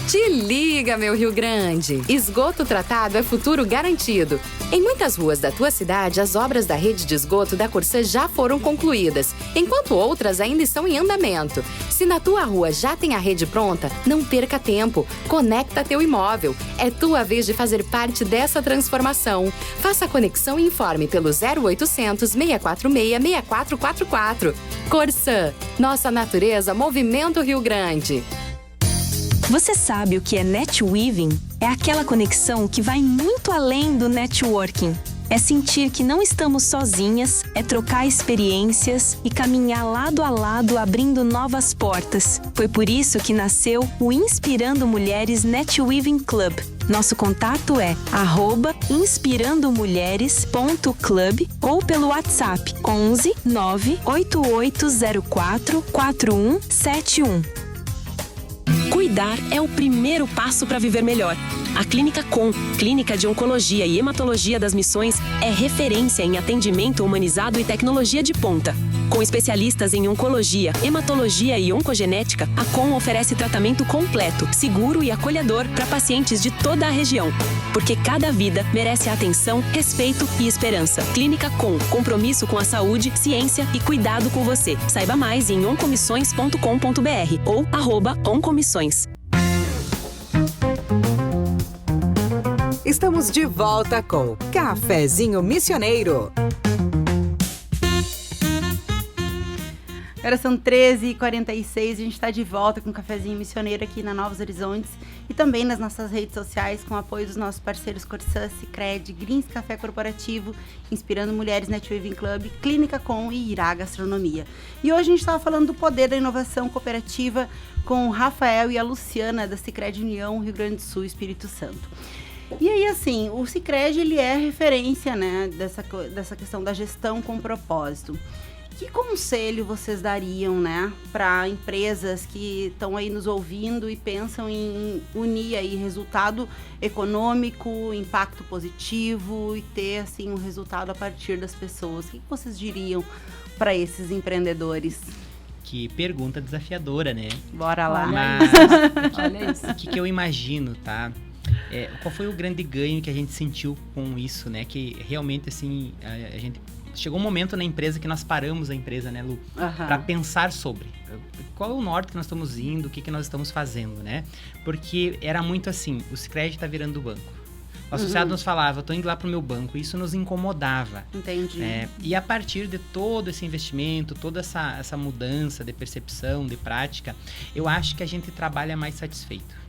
Te liga, meu Rio Grande! Esgoto tratado é futuro garantido. Em muitas ruas da tua cidade, as obras da rede de esgoto da Corsã já foram concluídas, enquanto outras ainda estão em andamento. Se na tua rua já tem a rede pronta, não perca tempo. Conecta teu imóvel. É tua vez de fazer parte dessa transformação. Faça a conexão e informe pelo 0800 646 6444. Corsã, nossa natureza, movimento Rio Grande. Você sabe o que é netweaving? É aquela conexão que vai muito além do networking. É sentir que não estamos sozinhas, é trocar experiências e caminhar lado a lado abrindo novas portas. Foi por isso que nasceu o Inspirando Mulheres Netweaving Club. Nosso contato é @inspirandomulheres.club ou pelo WhatsApp 11 98804 4171. Cuidar é o primeiro passo para viver melhor. A Clínica Com, Clínica de Oncologia e Hematologia das Missões, é referência em atendimento humanizado e tecnologia de ponta. Com especialistas em oncologia, hematologia e oncogenética, a Com oferece tratamento completo, seguro e acolhedor para pacientes de toda a região. Porque cada vida merece atenção, respeito e esperança. Clínica Com, compromisso com a saúde, ciência e cuidado com você. Saiba mais em oncomissões.com.br ou @oncomissões. Estamos de volta com Cafezinho Missioneiro. Agora são 13h46, a gente está de volta com o Cafezinho Missioneiro aqui na Novos Horizontes e também nas nossas redes sociais com o apoio dos nossos parceiros Corsã, Sicredi, Grinks Café Corporativo, Inspirando Mulheres Netweaving Club, Clínica Com e Irá Gastronomia. E hoje a gente estava falando do poder da inovação cooperativa com o Rafael e a Luciana da Sicredi União, Rio Grande do Sul, Espírito Santo. E aí, assim, o Sicredi, ele é referência, né, dessa questão da gestão com propósito. Que conselho vocês dariam, né, para empresas que estão aí nos ouvindo e pensam em unir aí resultado econômico, impacto positivo e ter, assim, um resultado a partir das pessoas? O que vocês diriam para esses empreendedores? Que pergunta desafiadora, né? Bora lá. Mas Olha isso. o que eu imagino, tá? Qual foi o grande ganho que a gente sentiu com isso, né? Que realmente, assim, a gente... Chegou um momento na empresa que nós paramos a empresa, né, Lu? Para pensar sobre qual é o norte que nós estamos indo, o que nós estamos fazendo, né? Porque era muito assim, o Sicredi tá virando banco. O associado nos falava, eu tô indo lá pro meu banco, e isso nos incomodava. Entendi. E a partir de todo esse investimento, toda essa mudança de percepção, de prática, eu acho que a gente trabalha mais satisfeito.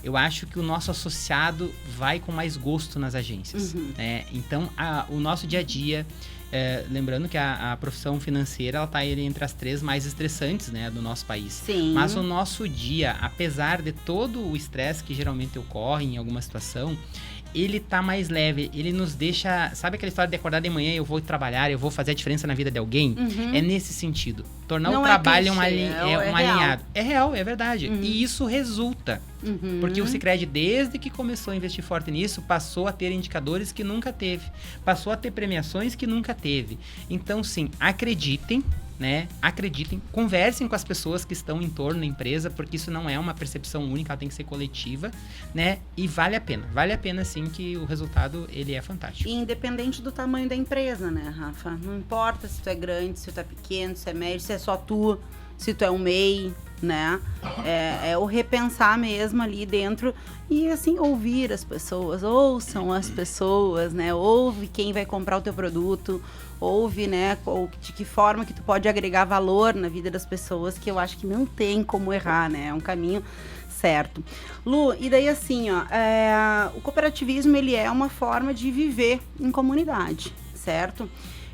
Eu acho que o nosso associado vai com mais gosto nas agências. Né? Então, o nosso dia a dia... lembrando que a profissão financeira ela está entre as 3 mais estressantes, né, do nosso país. Sim. Mas o nosso dia, apesar de todo o estresse que geralmente ocorre em alguma situação, ele tá mais leve, ele nos deixa... Sabe aquela história de acordar de manhã, eu vou trabalhar, eu vou fazer a diferença na vida de alguém? É nesse sentido. Tornar o trabalho um alinhado. É real, é verdade. E isso resulta. Porque o Sicredi, desde que começou a investir forte nisso, passou a ter indicadores que nunca teve. Passou a ter premiações que nunca teve. Então, sim, acreditem, né? Acreditem, conversem com as pessoas que estão em torno da empresa, porque isso não é uma percepção única, ela tem que ser coletiva, né? E vale a pena sim, que o resultado, ele é fantástico. E independente do tamanho da empresa, né, Rafa? Não importa se tu é grande, se tu é pequeno, se é médio, se é só tu, se tu é um MEI, né? É o repensar mesmo ali dentro e, assim, ouvir as pessoas, ouçam as pessoas, né? Ouve quem vai comprar o teu produto, ouve, né, de que forma que tu pode agregar valor na vida das pessoas, que eu acho que não tem como errar, né? É um caminho certo. Lu, e daí assim, ó, o cooperativismo, ele é uma forma de viver em comunidade, certo?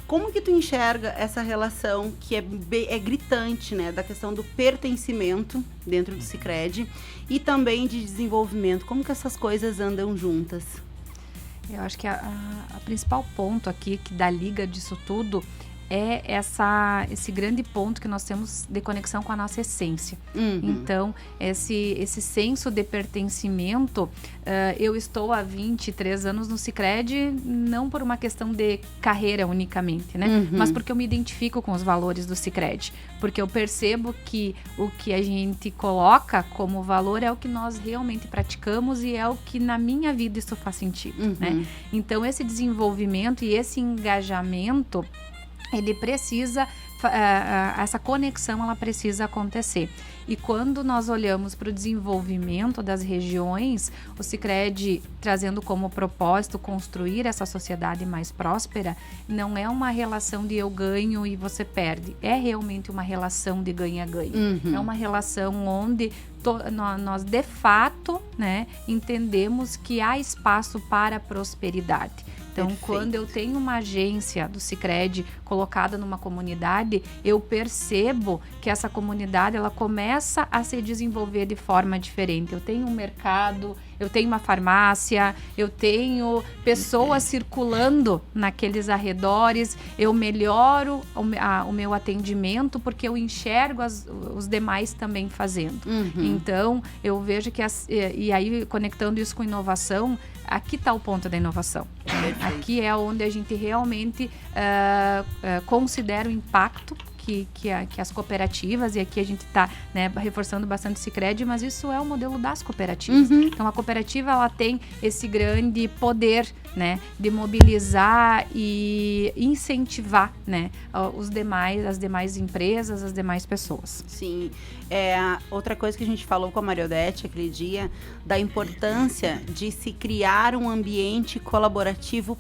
Como que tu enxerga essa relação que é gritante, né, da questão do pertencimento dentro do Sicredi e também de desenvolvimento? Como que essas coisas andam juntas? Eu acho que a principal ponto aqui que dá liga disso tudo é esse grande ponto que nós temos de conexão com a nossa essência. Então, esse senso de pertencimento, eu estou há 23 anos no Sicredi, não por uma questão de carreira unicamente, né? Mas porque eu me identifico com os valores do Sicredi. Porque eu percebo que o que a gente coloca como valor é o que nós realmente praticamos e é o que na minha vida isso faz sentido, né? Então, esse desenvolvimento e esse engajamento, ele precisa, essa conexão, ela precisa acontecer. E quando nós olhamos para o desenvolvimento das regiões, o Sicredi trazendo como propósito construir essa sociedade mais próspera, não é uma relação de eu ganho e você perde. É realmente uma relação de ganha-ganha. É uma relação onde nós, de fato, né, entendemos que há espaço para a prosperidade. Então, quando eu tenho uma agência do Sicredi colocada numa comunidade, eu percebo que essa comunidade, ela começa a se desenvolver de forma diferente. Eu tenho um mercado, eu tenho uma farmácia, eu tenho pessoas circulando naqueles arredores, eu melhoro o meu atendimento porque eu enxergo os demais também fazendo. Então, eu vejo que, e aí conectando isso com inovação, aqui está o ponto da inovação. Aqui é onde a gente realmente considera o impacto que as cooperativas, e aqui a gente está, né, reforçando bastante o Sicredi, mas isso é o modelo das cooperativas. Então, a cooperativa, ela tem esse grande poder, né, de mobilizar e incentivar, né, as demais empresas, as demais pessoas. Sim. Outra coisa que a gente falou com a Mariodete aquele dia, da importância de se criar um ambiente colaborativo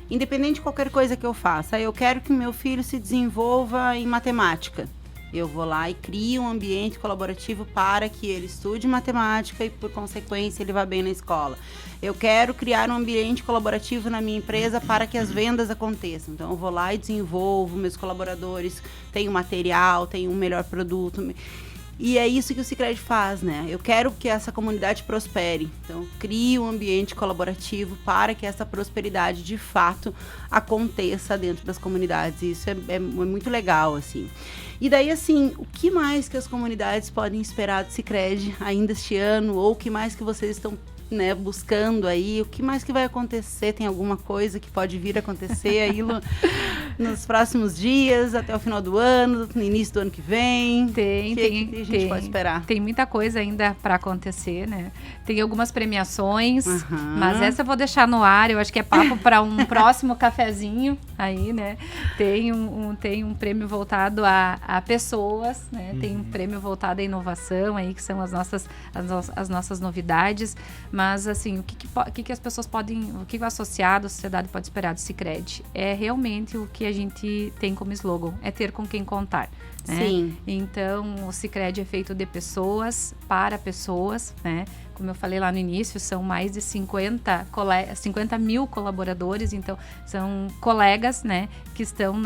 independente de qualquer coisa que eu faça. Eu quero que meu filho se desenvolva em matemática. Eu vou lá e crio um ambiente colaborativo para que ele estude matemática e, por consequência, ele vá bem na escola. Eu quero criar um ambiente colaborativo na minha empresa para que as vendas aconteçam. Então, eu vou lá e desenvolvo meus colaboradores, tenho material, tenho um melhor produto. E é isso que o Sicredi faz, né? Eu quero que essa comunidade prospere. Então, crio um ambiente colaborativo para que essa prosperidade, de fato, aconteça dentro das comunidades. E isso é muito legal, assim. E daí, assim, o que mais que as comunidades podem esperar do Sicredi ainda este ano? Ou o que mais que vocês estão, né, buscando aí? O que mais que vai acontecer? Tem alguma coisa que pode vir a acontecer aí nos próximos dias, até o final do ano, no início do ano que vem? Tem, que a gente pode esperar? Tem muita coisa ainda para acontecer, né? Tem algumas premiações, mas essa eu vou deixar no ar. Eu acho que é papo para um próximo cafezinho aí, né? Tem um prêmio voltado a pessoas, né? Tem um prêmio voltado à inovação aí, que são as nossas novidades. Mas, assim, o que as pessoas podem, o que o associado, a sociedade pode esperar do Sicredi? É realmente o que a gente tem como slogan, é ter com quem contar, né? Sim. Então, o Sicredi é feito de pessoas, para pessoas, né? Como eu falei lá no início, são mais de 50 mil colaboradores, então são colegas, né, que estão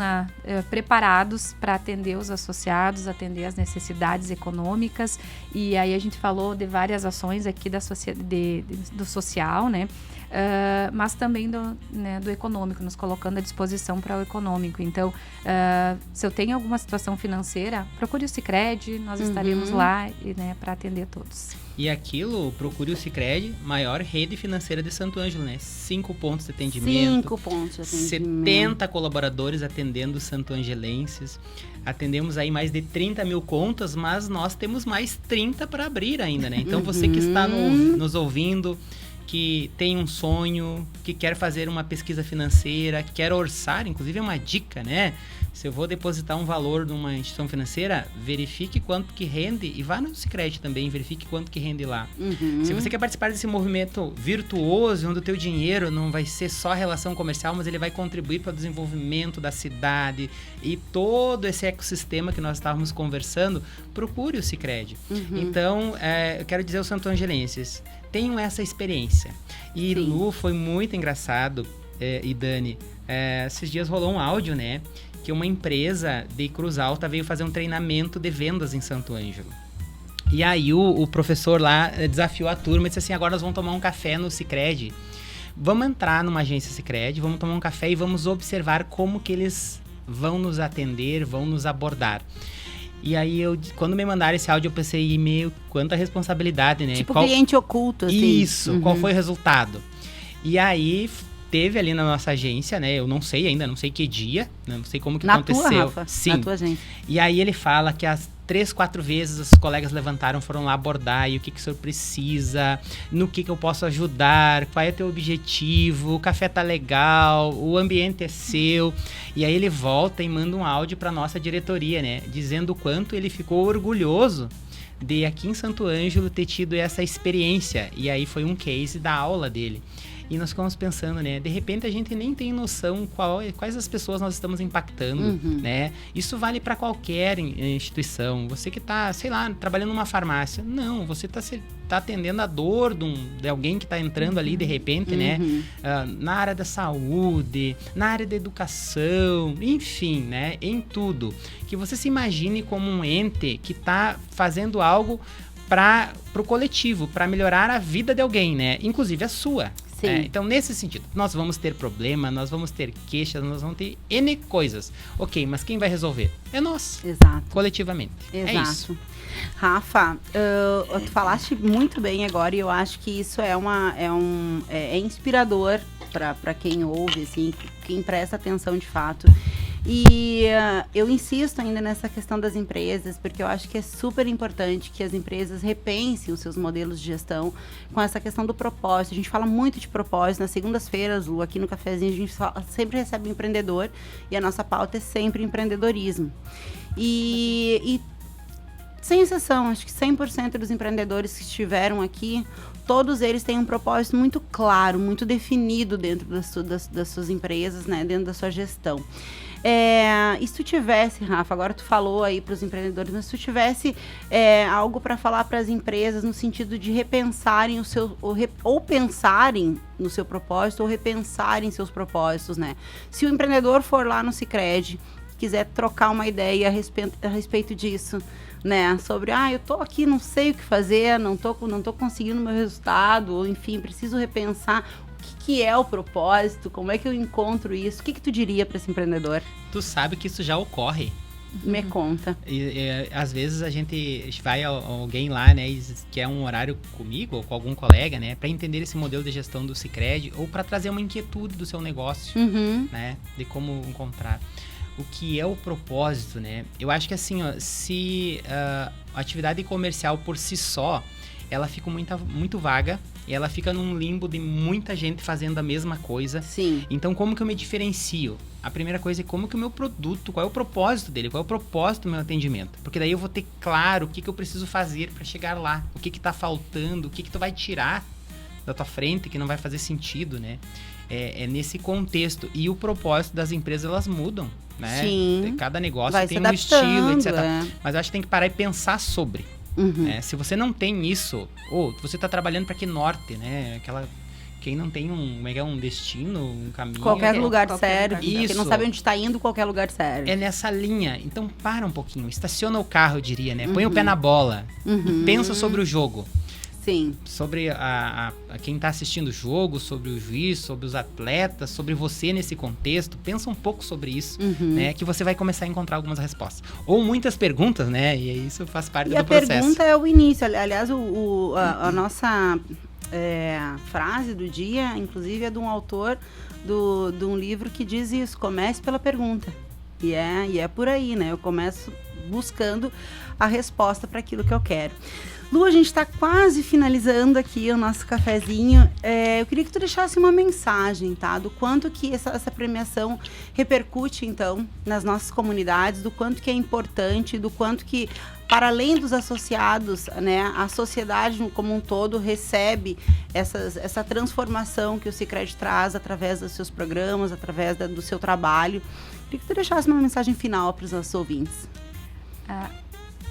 preparados para atender os associados, atender as necessidades econômicas. E aí a gente falou de várias ações aqui do social, né? Mas também do econômico, nos colocando à disposição para o econômico. Então, se eu tenho alguma situação financeira, procure o Sicredi, nós estaremos lá, né, para atender todos. E aquilo, procure o Sicredi, maior rede financeira de Santo Ângelo, né? 5 pontos de atendimento. 5 pontos de atendimento. 70 colaboradores atendendo santo-angelenses. Atendemos aí mais de 30 mil contas, mas nós temos mais 30 para abrir ainda, né? Então, você que está nos ouvindo, que tem um sonho, que quer fazer uma pesquisa financeira, que quer orçar, inclusive é uma dica, né? Se eu vou depositar um valor numa instituição financeira, verifique quanto que rende e vá no Sicredi também, verifique quanto que rende lá. Se você quer participar desse movimento virtuoso, onde o teu dinheiro não vai ser só relação comercial, mas ele vai contribuir para o desenvolvimento da cidade e todo esse ecossistema que nós estávamos conversando, procure o Sicredi. Então, eu quero dizer aos santo-angelenses, tenham essa experiência. E Lu, foi muito engraçado, e Dani, esses dias rolou um áudio, né? Que uma empresa de Cruz Alta veio fazer um treinamento de vendas em Santo Ângelo. E aí o professor lá desafiou a turma e disse assim, agora nós vamos tomar um café no Sicredi. Vamos entrar numa agência Sicredi, vamos tomar um café e vamos observar como que eles vão nos atender, vão nos abordar. E aí, quando me mandaram esse áudio, eu pensei, meu, quanta responsabilidade, né? Tipo cliente oculto, assim. Isso, qual foi o resultado? E aí, teve ali na nossa agência, né? Eu não sei ainda, não sei que dia, não sei como que aconteceu. Na tua, Rafa? Sim. Na tua agência. E aí ele fala que as 3, 4 vezes os colegas levantaram, foram lá abordar, e o que o senhor precisa, no que eu posso ajudar, qual é o teu objetivo, o café tá legal, o ambiente é seu. E aí ele volta e manda um áudio para nossa diretoria, né? Dizendo o quanto ele ficou orgulhoso de aqui em Santo Ângelo ter tido essa experiência. E aí foi um case da aula dele. E nós ficamos pensando, né? De repente a gente nem tem noção quais as pessoas nós estamos impactando, né? Isso vale para qualquer instituição. Você que está, sei lá, trabalhando numa farmácia. Não, você está atendendo a dor de alguém que está entrando ali de repente, né? Na área da saúde, na área da educação, enfim, né? Em tudo. Que você se imagine como um ente que está fazendo algo para o coletivo, para melhorar a vida de alguém, né? Inclusive a sua. Então, nesse sentido, nós vamos ter problema, nós vamos ter queixas, nós vamos ter N coisas. Ok, mas quem vai resolver? É nós. Exato. Coletivamente. Exato. É isso. Rafa, tu falaste muito bem agora e eu acho que isso é inspirador para quem ouve, assim, quem presta atenção de fato. E eu insisto ainda nessa questão das empresas, porque eu acho que é super importante que as empresas repensem os seus modelos de gestão com essa questão do propósito. A gente fala muito de propósito. Nas segundas-feiras, Lu, aqui no cafezinho, a gente sempre recebe um empreendedor e a nossa pauta é sempre empreendedorismo. E sem exceção, acho que 100% dos empreendedores que estiveram aqui, todos eles têm um propósito muito claro, muito definido dentro das suas empresas, né, dentro da sua gestão. E se tu tivesse, Rafa, agora tu falou aí para os empreendedores, mas se tu tivesse algo para falar para as empresas no sentido de repensarem ou pensarem no seu propósito ou repensarem seus propósitos, né? Se o empreendedor for lá no Sicredi, quiser trocar uma ideia a respeito disso, né? Sobre, eu tô aqui, não sei o que fazer, não tô conseguindo o meu resultado, ou enfim, preciso repensar o que é o propósito, como é que eu encontro isso, o que tu diria para esse empreendedor? Tu sabe que isso já ocorre. Me conta. Às vezes a gente vai a alguém lá, né, e quer um horário comigo ou com algum colega, né, para entender esse modelo de gestão do Sicredi ou para trazer uma inquietude do seu negócio, né, de como encontrar. O que é o propósito, né? Eu acho que assim, ó, se a atividade comercial por si só, ela fica muito vaga e ela fica num limbo de muita gente fazendo a mesma coisa. Sim. Então, como que eu me diferencio? A primeira coisa é como que o meu produto, qual é o propósito dele, qual é o propósito do meu atendimento? Porque daí eu vou ter claro o que eu preciso fazer para chegar lá, o que tá faltando, o que tu vai tirar da tua frente que não vai fazer sentido, né? É nesse contexto. E o propósito das empresas, elas mudam, né? Sim. Cada negócio vai tem se um estilo, etc. É. Mas eu acho que tem que parar e pensar sobre. Né? Se você não tem isso, ou você está trabalhando para que norte, né? Quem não tem um destino, um caminho... Qualquer lugar serve. Isso. Quem não sabe onde está indo, qualquer lugar serve. É nessa linha. Então, para um pouquinho. Estaciona o carro, eu diria, né? Põe o pé na bola. Pensa sobre o jogo. Sim. Sobre quem está assistindo o jogo, sobre o juiz, sobre os atletas, sobre você nesse contexto. Pensa um pouco sobre isso, né? Que você vai começar a encontrar algumas respostas. Ou muitas perguntas, né? E isso faz parte do processo. E a pergunta é o início. Aliás, a nossa frase do dia, inclusive, é de um autor de um livro que diz isso. Comece pela pergunta. E é por aí, né? Eu começo buscando a resposta para aquilo que eu quero. Lu, a gente está quase finalizando aqui o nosso cafezinho. Eu queria que tu deixasse uma mensagem, tá? Do quanto que essa premiação repercute, então, nas nossas comunidades, do quanto que é importante, do quanto que, para além dos associados, né, a sociedade como um todo recebe essa transformação que o Sicredi traz através dos seus programas, através do seu trabalho. Queria que tu deixasse uma mensagem final para os nossos ouvintes.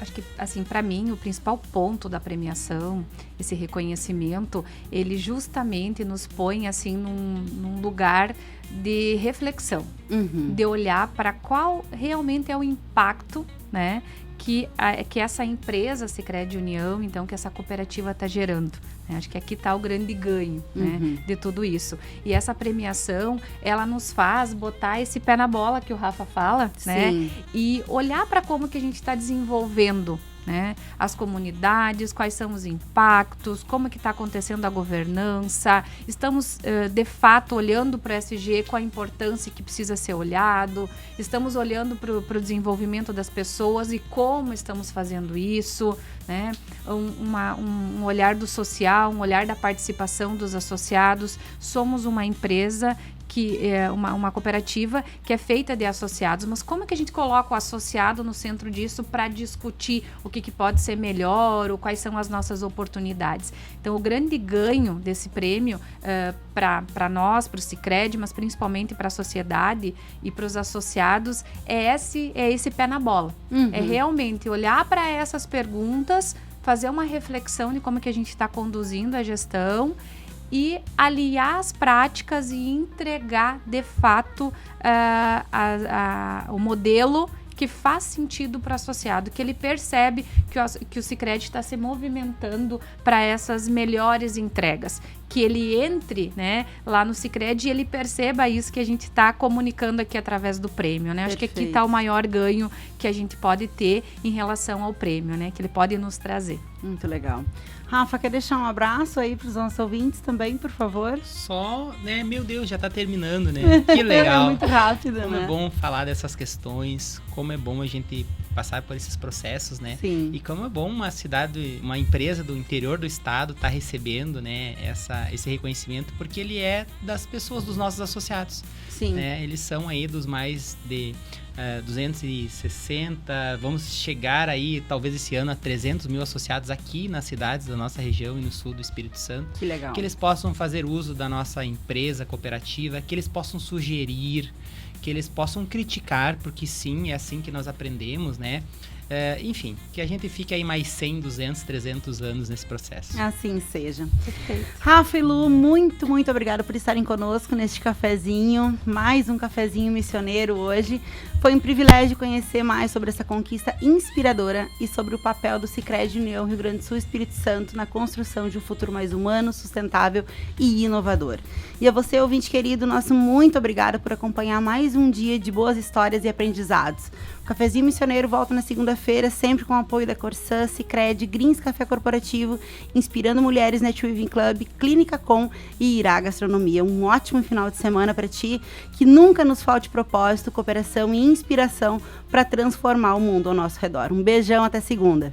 Acho que, assim, para mim, o principal ponto da premiação, esse reconhecimento, ele justamente nos põe, assim, num lugar de reflexão, de olhar para qual realmente é o impacto, né, que essa empresa Sicredi União, então, que essa cooperativa está gerando. Né? Acho que aqui está o grande ganho, né, de tudo isso. E essa premiação, ela nos faz botar esse pé na bola que o Rafa fala, né? E olhar para como que a gente está desenvolvendo, né, as comunidades, quais são os impactos, como que está acontecendo a governança. Estamos, de fato, olhando para o ESG com a importância que precisa ser olhado. Estamos olhando para o desenvolvimento das pessoas e como estamos fazendo isso, né? Um olhar do social, um olhar da participação dos associados. Somos uma empresa que é uma cooperativa que é feita de associados, mas como é que a gente coloca o associado no centro disso para discutir o que pode ser melhor ou quais são as nossas oportunidades? Então, o grande ganho desse prêmio para nós, para o Sicredi, mas principalmente para a sociedade e para os associados, é esse pé na bola. É realmente olhar para essas perguntas, fazer uma reflexão de como que a gente está conduzindo a gestão e aliar as práticas e entregar, de fato, o modelo que faz sentido para o associado, que ele percebe que o Sicredi está se movimentando para essas melhores entregas. Que ele entre, né, lá no Sicredi e ele perceba isso que a gente está comunicando aqui através do prêmio, né? Acho que aqui está o maior ganho que a gente pode ter em relação ao prêmio, né? Que ele pode nos trazer. Muito legal. Rafa, quer deixar um abraço aí para os nossos ouvintes também, por favor? Só, né, meu Deus, já está terminando, né? Que legal. É muito rápido, como né? É bom falar dessas questões, como é bom a gente passar por esses processos, né? Sim. E como é bom uma empresa do interior do estado tá recebendo, né, esse reconhecimento, porque ele é das pessoas, dos nossos associados. Sim. Né? Eles são aí dos mais de 260, vamos chegar aí, talvez esse ano, a 300 mil associados aqui nas cidades da nossa região e no sul do Espírito Santo. Que legal. Que eles possam fazer uso da nossa empresa cooperativa, que eles possam sugerir, que eles possam criticar, porque sim, é assim que nós aprendemos, né? Enfim, que a gente fique aí mais 100, 200, 300 anos nesse processo. Assim seja. Perfeito. Rafa e Lu, muito, muito obrigada por estarem conosco neste cafezinho. Mais um cafezinho missioneiro hoje. Foi um privilégio conhecer mais sobre essa conquista inspiradora e sobre o papel do Sicredi União Rio Grande do Sul e Espírito Santo na construção de um futuro mais humano, sustentável e inovador. E a você, ouvinte querido, nosso muito obrigada por acompanhar mais um dia de boas histórias e aprendizados. O Cafezinho Missioneiro volta na segunda-feira, sempre com o apoio da Corsã, Sicredi, Greens Café Corporativo, Inspirando Mulheres Net Weaving Club, Clínica Com e Irá Gastronomia. Um ótimo final de semana para ti, que nunca nos falte propósito, cooperação e inspiração para transformar o mundo ao nosso redor. Um beijão, até segunda.